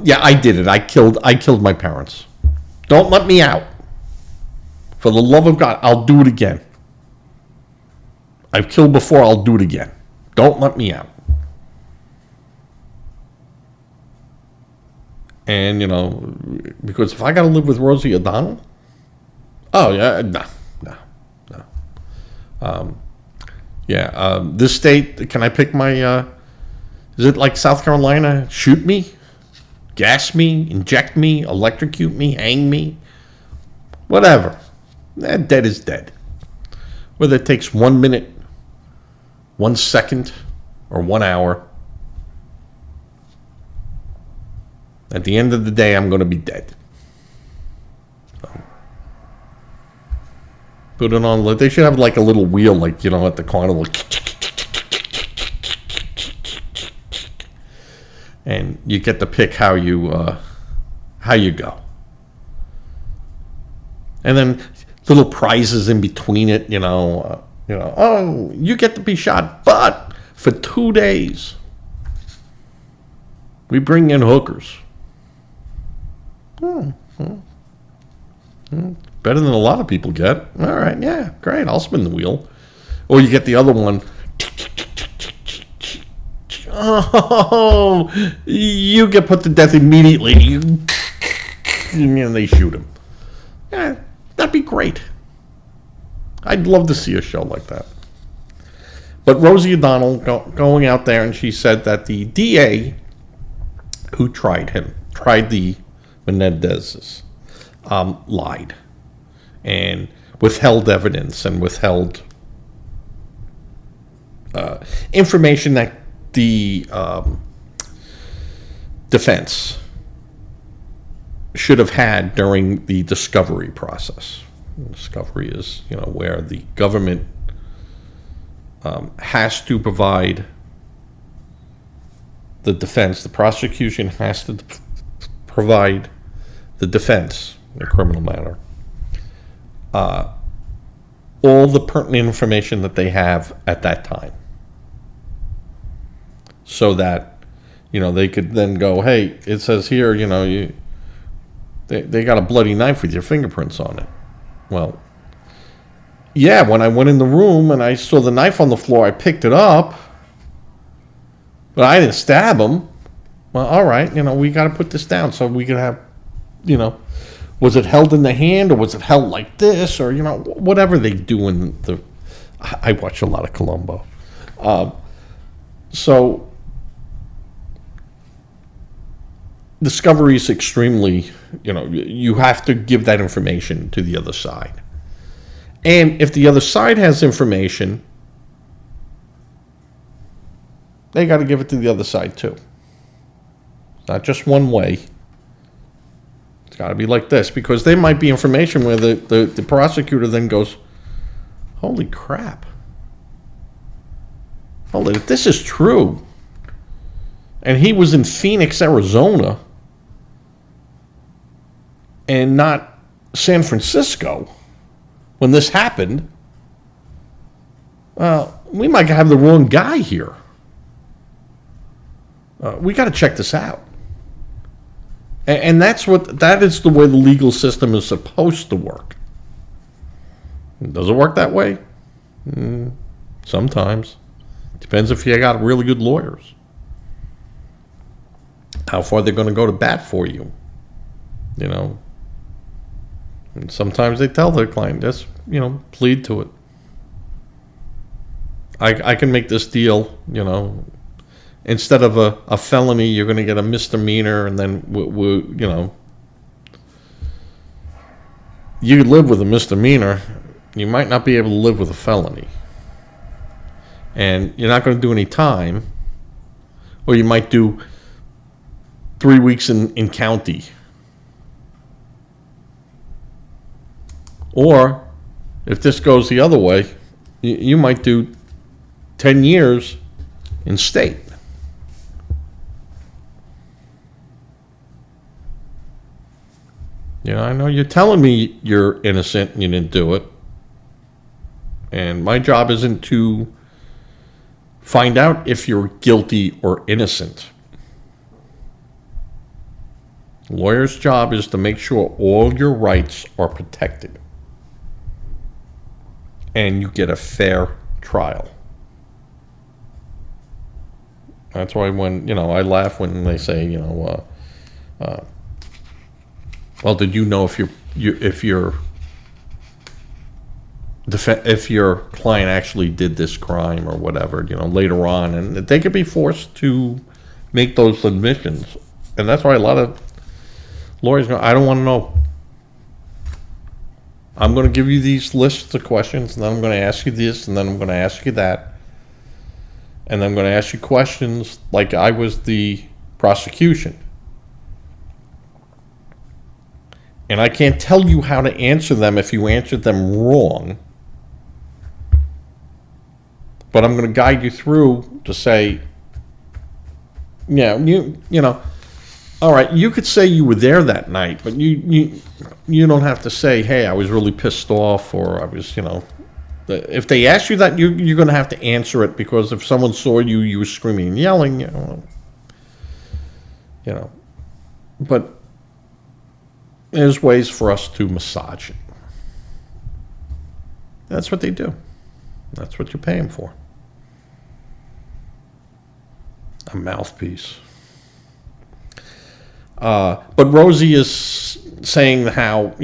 Yeah, I did it. I killed my parents. Don't let me out. For the love of God, I'll do it again. I've killed before. I'll do it again. Don't let me out. And, because if I got to live with Rossie O'Donnell, oh, yeah, no. This state, can I pick my, is it like South Carolina? Shoot me, gas me, inject me, electrocute me, hang me, whatever. Dead is dead. Whether it takes 1 minute, 1 second, or 1 hour, at the end of the day, I'm going to be dead. Put it on. They should have like a little wheel, like at the carnival, and you get to pick how you go, and then little prizes in between it. Oh, you get to be shot, but for 2 days. We bring in hookers. Better than a lot of people get. All right, yeah, great. I'll spin the wheel. Or you get the other one. Oh, you get put to death immediately. And they shoot him. Yeah, that'd be great. I'd love to see a show like that. But Rossie O'Donnell going out there, and she said that the DA who tried the Menendezes, lied and withheld evidence and withheld information that the defense should have had during the discovery process. Discovery is, where the government has to provide the defense. The prosecution has to provide the defense in a criminal matter all the pertinent information that they have at that time, so that they could then go, hey, it says here, they got a bloody knife with your fingerprints on it. Well, yeah, when I went in the room and I saw the knife on the floor, I picked it up, but I didn't stab him. Well, all right, we got to put this down so we could have, was it held in the hand or was it held like this, or whatever they do in the. I watch a lot of Columbo, so discovery is extremely, you have to give that information to the other side. And if the other side has information, they got to give it to the other side too. It's not just one way. It's got to be like this, because there might be information where the prosecutor then goes, holy crap. Hold it, if this is true, and he was in Phoenix, Arizona, and not San Francisco when this happened, we might have the wrong guy here. We got to check this out. And that is the way the legal system is supposed to work. Does it work that way? Sometimes. Depends if you got really good lawyers. How far they're going to go to bat for you. And sometimes they tell their client, just, plead to it. I can make this deal, instead of a felony, you're going to get a misdemeanor, and then you live with a misdemeanor, you might not be able to live with a felony. And you're not going to do any time, or you might do 3 weeks in county. Or, if this goes the other way, you might do 10 years in state. I know you're telling me you're innocent and you didn't do it. And my job isn't to find out if you're guilty or innocent. A lawyer's job is to make sure all your rights are protected and you get a fair trial. That's why when, I laugh when they say, well, did you know if your client actually did this crime or whatever, later on, and they could be forced to make those admissions. And that's why a lot of lawyers go, I don't want to know. I'm going to give you these lists of questions, and then I'm going to ask you this, and then I'm going to ask you that. And then I'm going to ask you questions like I was the prosecution. And I can't tell you how to answer them if you answered them wrong. But I'm going to guide you through to say, all right, you could say you were there that night, but you don't have to say, hey, I was really pissed off, or I was, if they ask you that, you're going to have to answer it, because if someone saw you were screaming and yelling, you know. But there's ways for us to massage it. That's what they do. That's what you pay them for. A mouthpiece. But Rossie is saying how,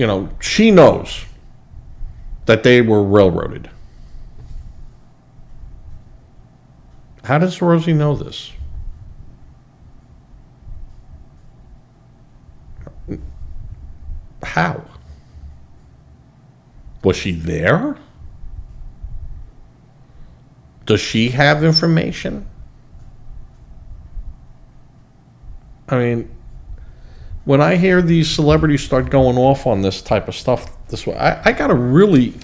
she knows that they were railroaded. How does Rossie know this? How? Was she there? Does she have information? I mean, when I hear these celebrities start going off on this type of stuff this way, I gotta really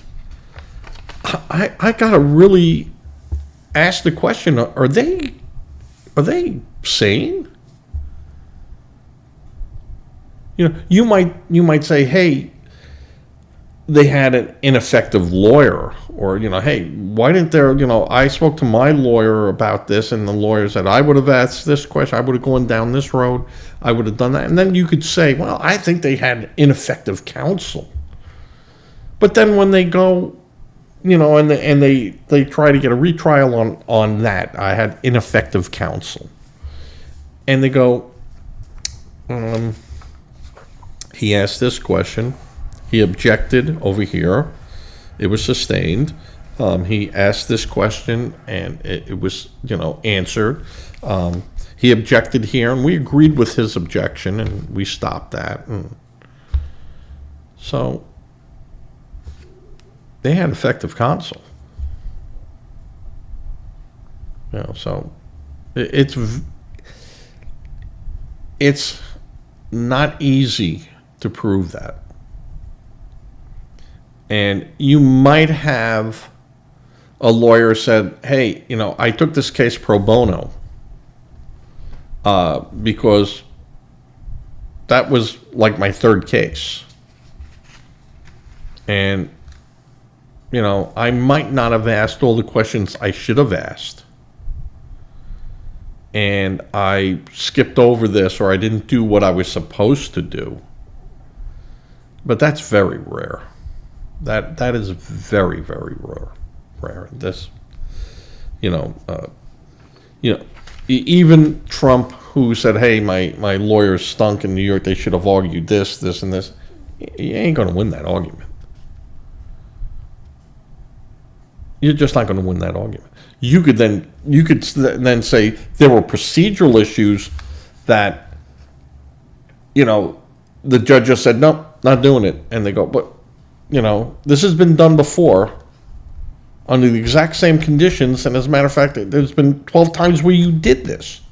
ask the question: Are they sane? You might say, hey, they had an ineffective lawyer, or hey, why didn't there? I spoke to my lawyer about this, and the lawyer said I would have asked this question, I would have gone down this road, I would have done that, and then you could say, well, I think they had ineffective counsel. But then when they go, and they try to get a retrial on that, I had ineffective counsel, and they go, he asked this question. He objected over here. It was sustained. He asked this question, and it was, answered. He objected here, and we agreed with his objection, and we stopped that. And so they had effective counsel. So it's not easy to prove that. And you might have a lawyer said, hey, I took this case pro bono because that was like my third case. And, I might not have asked all the questions I should have asked. And I skipped over this, or I didn't do what I was supposed to do. But that's very rare. That is very, very rare. This, even Trump, who said, "Hey, my lawyers stunk in New York. They should have argued this, and this." You ain't going to win that argument. You're just not going to win that argument. You could then say there were procedural issues that, the judge just said, nope, not doing it, and they go, but. This has been done before under the exact same conditions, and as a matter of fact, there's been 12 times where you did this.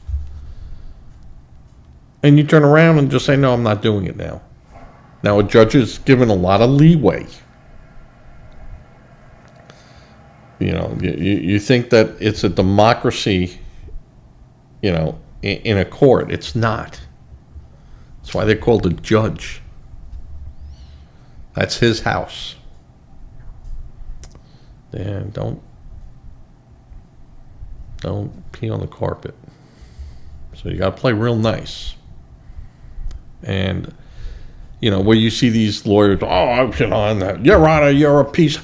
And you turn around and just say, no, I'm not doing it now. Now, a judge is given a lot of leeway. You think that it's a democracy, in a court. It's not. That's why they're called a judge. That's his house. And don't pee on the carpet. So you got to play real nice. And where you see these lawyers, Your Honor, you're a piece,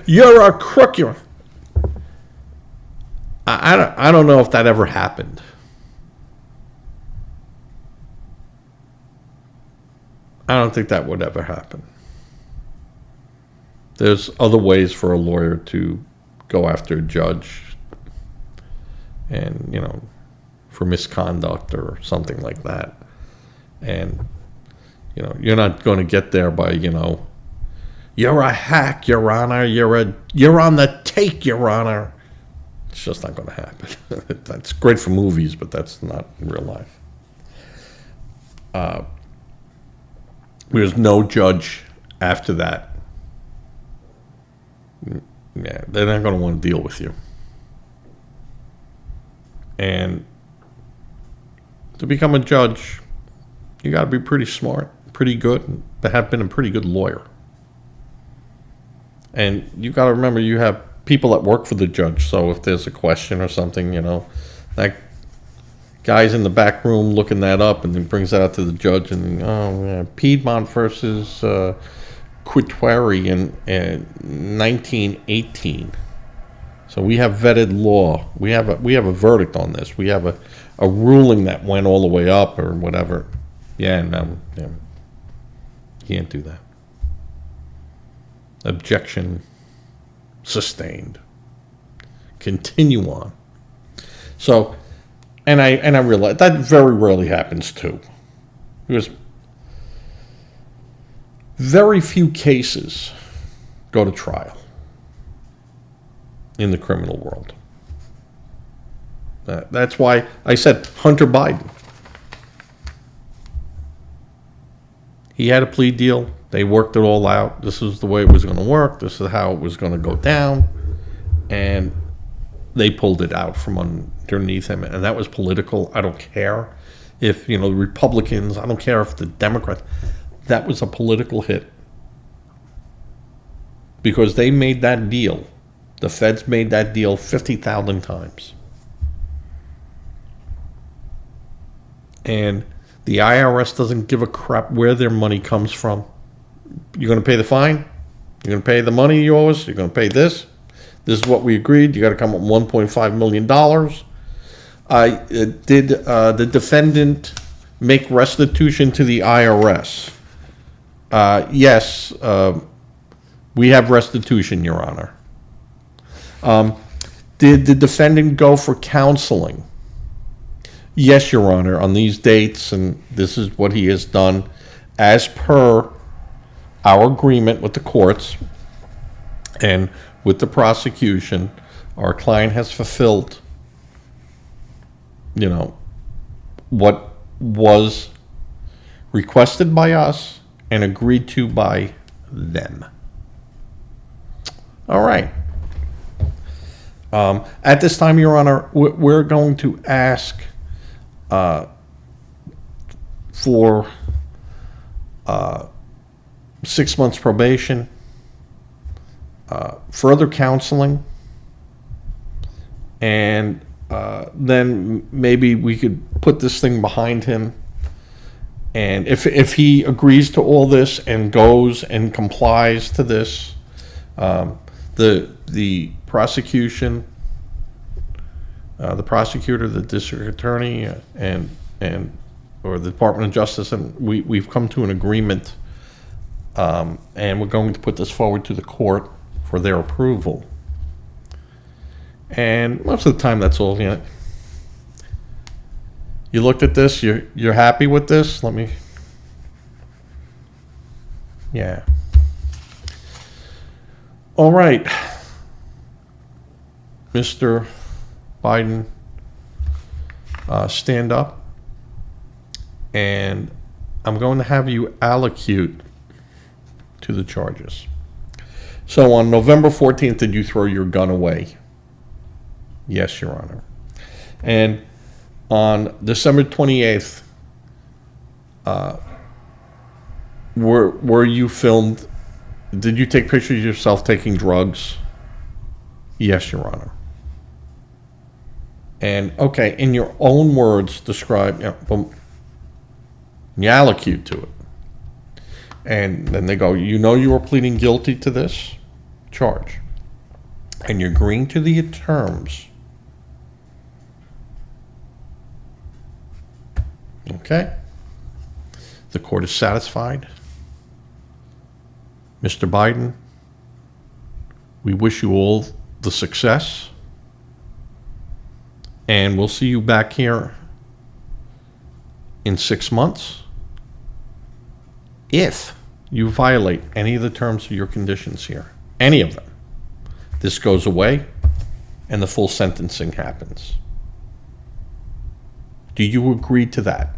you're a crook. I don't know if that ever happened. I don't think that would ever happen. There's other ways for a lawyer to go after a judge and, for misconduct or something like that. And, you're not going to get there by, you're a hack, Your Honor, you're on the take, Your Honor. It's just not going to happen. That's great for movies, but that's not real life. There's no judge after that. Yeah, they're not going to want to deal with you. And to become a judge, you got to be pretty smart, pretty good, but have been a pretty good lawyer. And you got to remember, you have people that work for the judge. So if there's a question or something, that guy's in the back room looking that up, and then brings that out to the judge, and Piedmont versus Quitwari in 1918. So we have vetted law. We have a verdict on this. We have a ruling that went all the way up or whatever. Yeah, no, yeah. Can't do that. Objection sustained. Continue on. So, and I realize that very rarely happens too. Because very few cases go to trial in the criminal world. That's why I said Hunter Biden. He had a plea deal. They worked it all out. This is the way it was going to work. This is how it was going to go down. And they pulled it out from underneath him. And that was political. I don't care if, the Republicans, I don't care if the Democrats. That was a political hit. Because they made that deal. The feds made that deal 50,000 times. And the IRS doesn't give a crap where their money comes from. You're going to pay the fine? You're going to pay the money you owe us? You're going to pay this? This is what we agreed. You got to come up with $1.5 million. Did the defendant make restitution to the IRS? Yes, we have restitution, Your Honor. Did the defendant go for counseling? Yes, Your Honor, on these dates, and this is what he has done as per our agreement with the courts and with the prosecution. Our client has fulfilled, what was requested by us and agreed to by them. All right. At this time, Your Honor, we're going to ask for 6 months probation, further counseling, and then maybe we could put this thing behind him. And if he agrees to all this and goes and complies to this, the prosecution, the prosecutor, the district attorney, or the Department of Justice, and we've come to an agreement, and we're going to put this forward to the court for their approval. And most of the time, that's all. You looked at this. You're happy with this? Let me. Yeah. All right, Mr. Biden, stand up, and I'm going to have you allocute to the charges. So on November 14th, did you throw your gun away? Yes, Your Honor. And on December 28th, were you filmed? Did you take pictures of yourself taking drugs? Yes, Your Honor. And, okay, in your own words, describe, you allocute to it. And then they go, you were pleading guilty to this charge. And you're agreeing to the terms. Okay? The court is satisfied. Mr. Biden, we wish you all the success. And we'll see you back here in 6 months if you violate any of the terms of your conditions here. Any of them. This goes away and the full sentencing happens. Do you agree to that?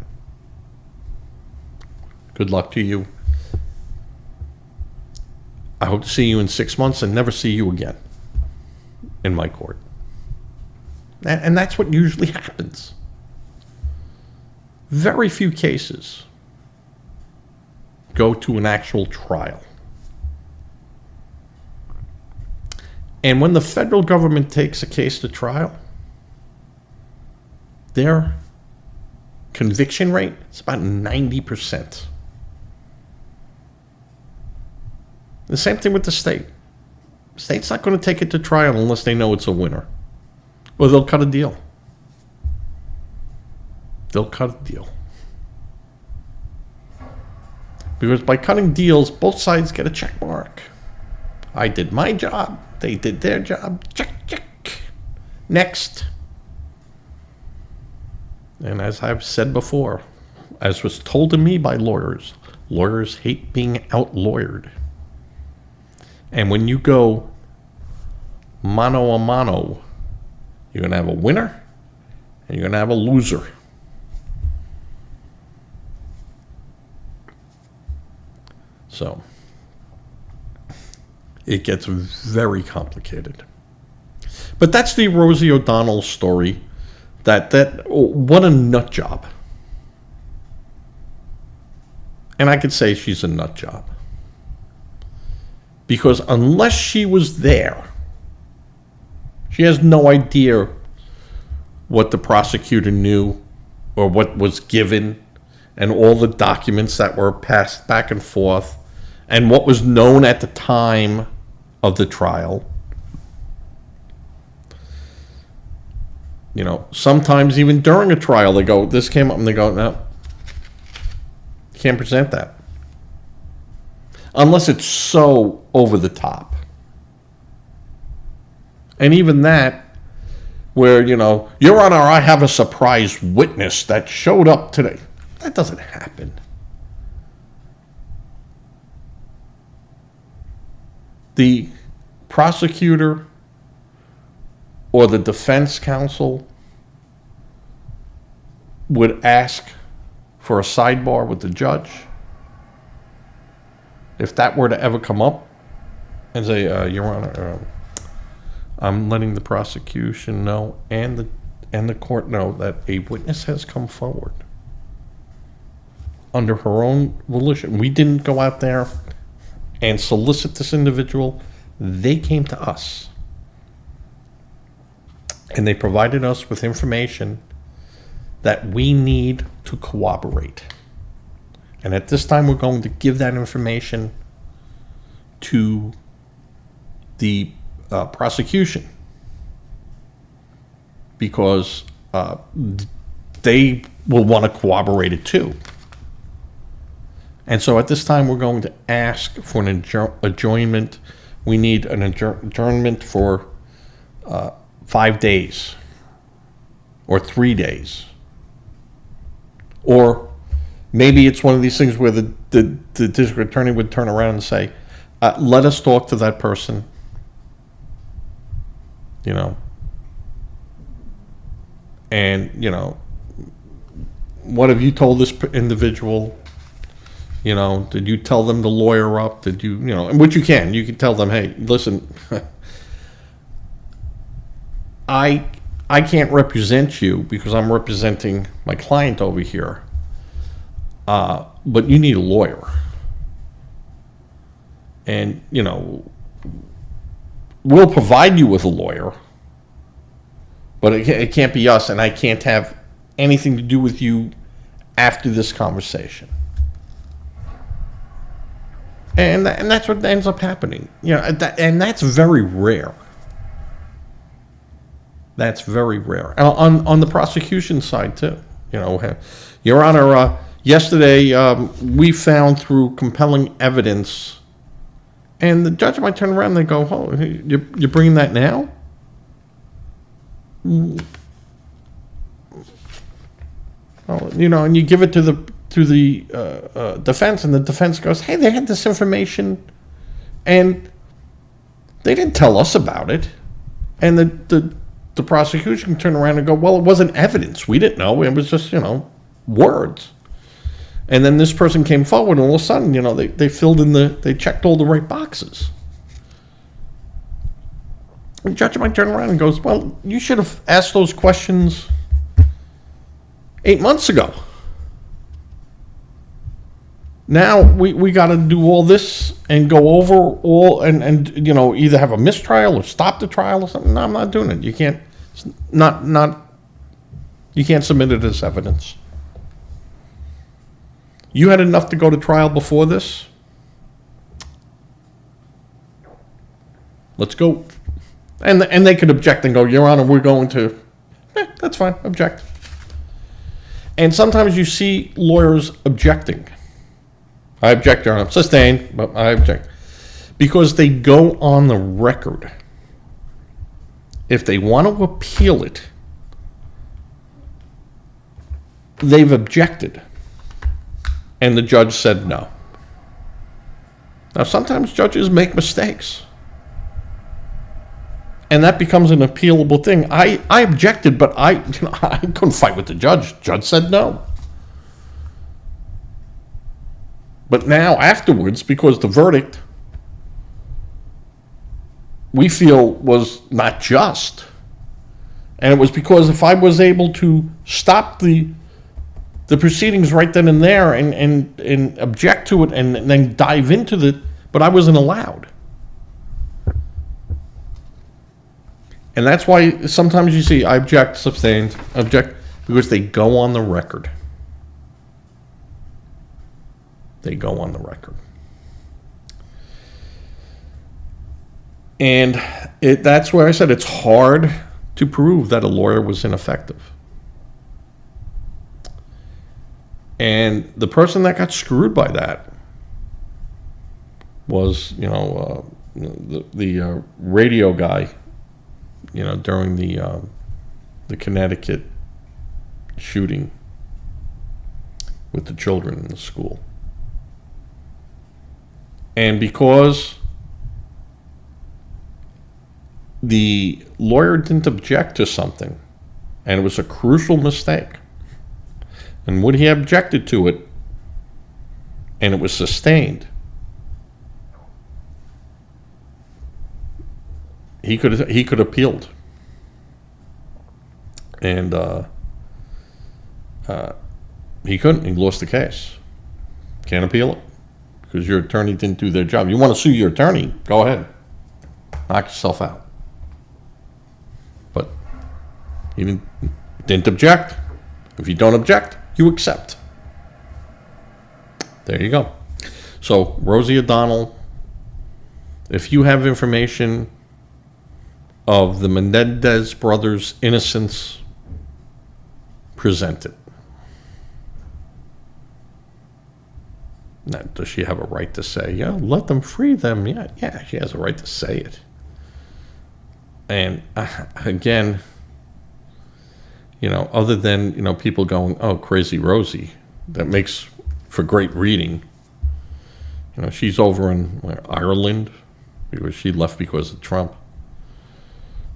Good luck to you. I hope to see you in 6 months and never see you again in my court. And that's what usually happens. Very few cases go to an actual trial. And when the federal government takes a case to trial, they're conviction rate is about 90%. The same thing with the state. The state's not going to take it to trial unless they know it's a winner. Or they'll cut a deal. They'll cut a deal. Because by cutting deals, both sides get a check mark. I did my job. They did their job. Check, check. Next. And as I've said before, as was told to me by lawyers hate being out-lawyered. And when you go mano a mano, you're going to have a winner and you're going to have a loser. So it gets very complicated. But that's the Rossie O'Donnell story. What a nut job. And I could say she's a nut job. Because unless she was there, she has no idea what the prosecutor knew or what was given and all the documents that were passed back and forth and what was known at the time of the trial. You know, sometimes even during a trial, they go, this came up, and they go, no, you can't present that. Unless it's so over the top. And even that, where, you know, Your Honor, I have a surprise witness that showed up today. That doesn't happen. The prosecutor or the defense counsel would ask for a sidebar with the judge. If that were to ever come up, and say, Your Honor, I'm letting the prosecution know and the court know that a witness has come forward under her own volition. We didn't go out there and solicit this individual. They came to us. And they provided us with information that we need to corroborate. And at this time, we're going to give that information to the prosecution because they will want to corroborate it too. And so at this time, we're going to ask for an adjournment. We need an adjournment for 5 days or 3 days. Or maybe it's one of these things where the district attorney would turn around and say, let us talk to that person. You know. And, you know, what have you told this individual? You know, did you tell them to lawyer up? Did you, you know, and which you can tell them, hey, listen, I can't represent you because I'm representing my client over here. But you need a lawyer. And, you know, we'll provide you with a lawyer, but it can't be us, and I can't have anything to do with you after this conversation. And that's what ends up happening. You know, and that's very rare. That's very rare. On the prosecution side, too. You know, Your Honor, yesterday we found through compelling evidence, and the judge might turn around and they go, oh, you're bringing that now? Well, you know, and you give it to the defense, and the defense goes, hey, they had this information, and they didn't tell us about it. And the prosecution can turn around and go, well, it wasn't evidence. We didn't know. It was just, you know, words. And then this person came forward, and all of a sudden, you know, they filled in they checked all the right boxes. The judge might turn around and goes, well, you should have asked those questions 8 months ago. Now we got to do all this and go over all and you know, either have a mistrial or stop the trial or something. No, I'm not doing it. You can't. You can't submit it as evidence. You had enough to go to trial before this? Let's go. And they could object and go, Your Honor, we're going to, that's fine, object. And sometimes you see lawyers objecting. I object, Your Honor. Sustained, but I object. Because they go on the record. If they want to appeal it, they've objected. And the judge said no. Now, sometimes judges make mistakes. And that becomes an appealable thing. I objected, but I couldn't fight with the judge. Judge said no. But now, afterwards, because the verdict we feel was not just, and it was because if I was able to stop the proceedings right then and there and object to it and then dive into it, but I wasn't allowed. And that's why sometimes you see I object, sustained, object, because they go on the record. They go on the record. And that's where I said it's hard to prove that a lawyer was ineffective. And the person that got screwed by that was, the radio guy, during the Connecticut shooting with the children in the school. And because the lawyer didn't object to something, and it was a crucial mistake, and when he objected to it, and it was sustained, he could appealed, and he couldn't. He lost the case. Can't appeal it because your attorney didn't do their job. You want to sue your attorney? Go ahead, knock yourself out. But he didn't object. If you don't object, you accept. There you go. So Rossie O'Donnell, if you have information of the Menendez brothers' innocence, present it. Now, does she have a right to say, yeah, let them free them? Yeah, she has a right to say it. And again, other than, people going, oh, crazy Rossie, that makes for great reading. She's over in Ireland because she left because of Trump.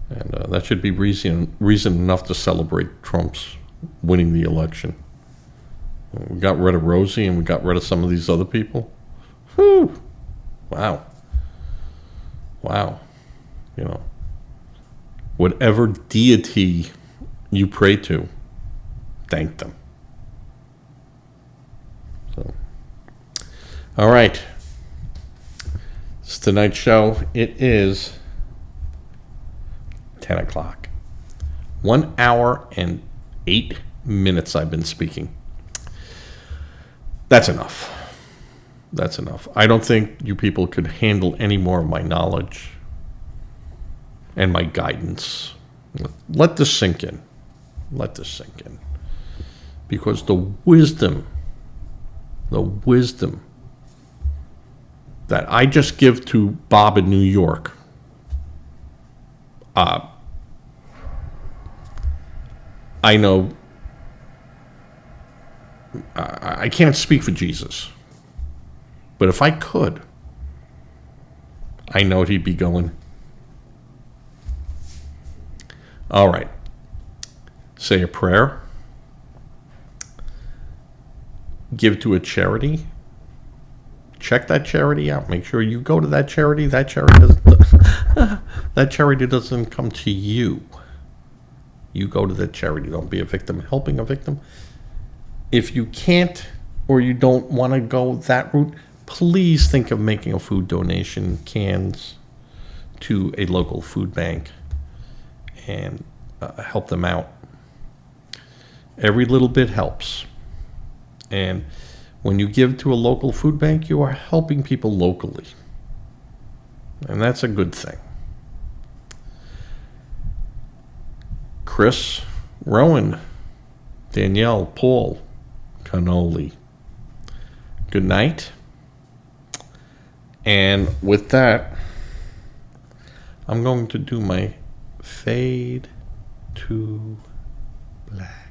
And that should be reason enough to celebrate Trump's winning the election. We got rid of Rossie and we got rid of some of these other people. Whew. Wow. Whatever deity you pray to, thank them. So, all right. It's tonight's show. It is 10 o'clock. 1 hour and 8 minutes I've been speaking. That's enough. That's enough. I don't think you people could handle any more of my knowledge and my guidance. Let this sink in. Let this sink in. Because the wisdom that I just give to Bob in New York, I know I can't speak for Jesus, but if I could, I know he'd be going, all right, say a prayer, give to a charity, check that charity out, make sure you go to that charity. That charity doesn't come to you. You go to that charity. Don't be a victim helping a victim. If you can't or you don't want to go that route, please think of making a food donation, cans, to a local food bank and help them out. Every little bit helps. And When you give to a local food bank, you are helping people locally. And that's a good thing. Chris, Rowan, Danielle, Paul, Cannoli. Good night. And with that, I'm going to do my fade to black.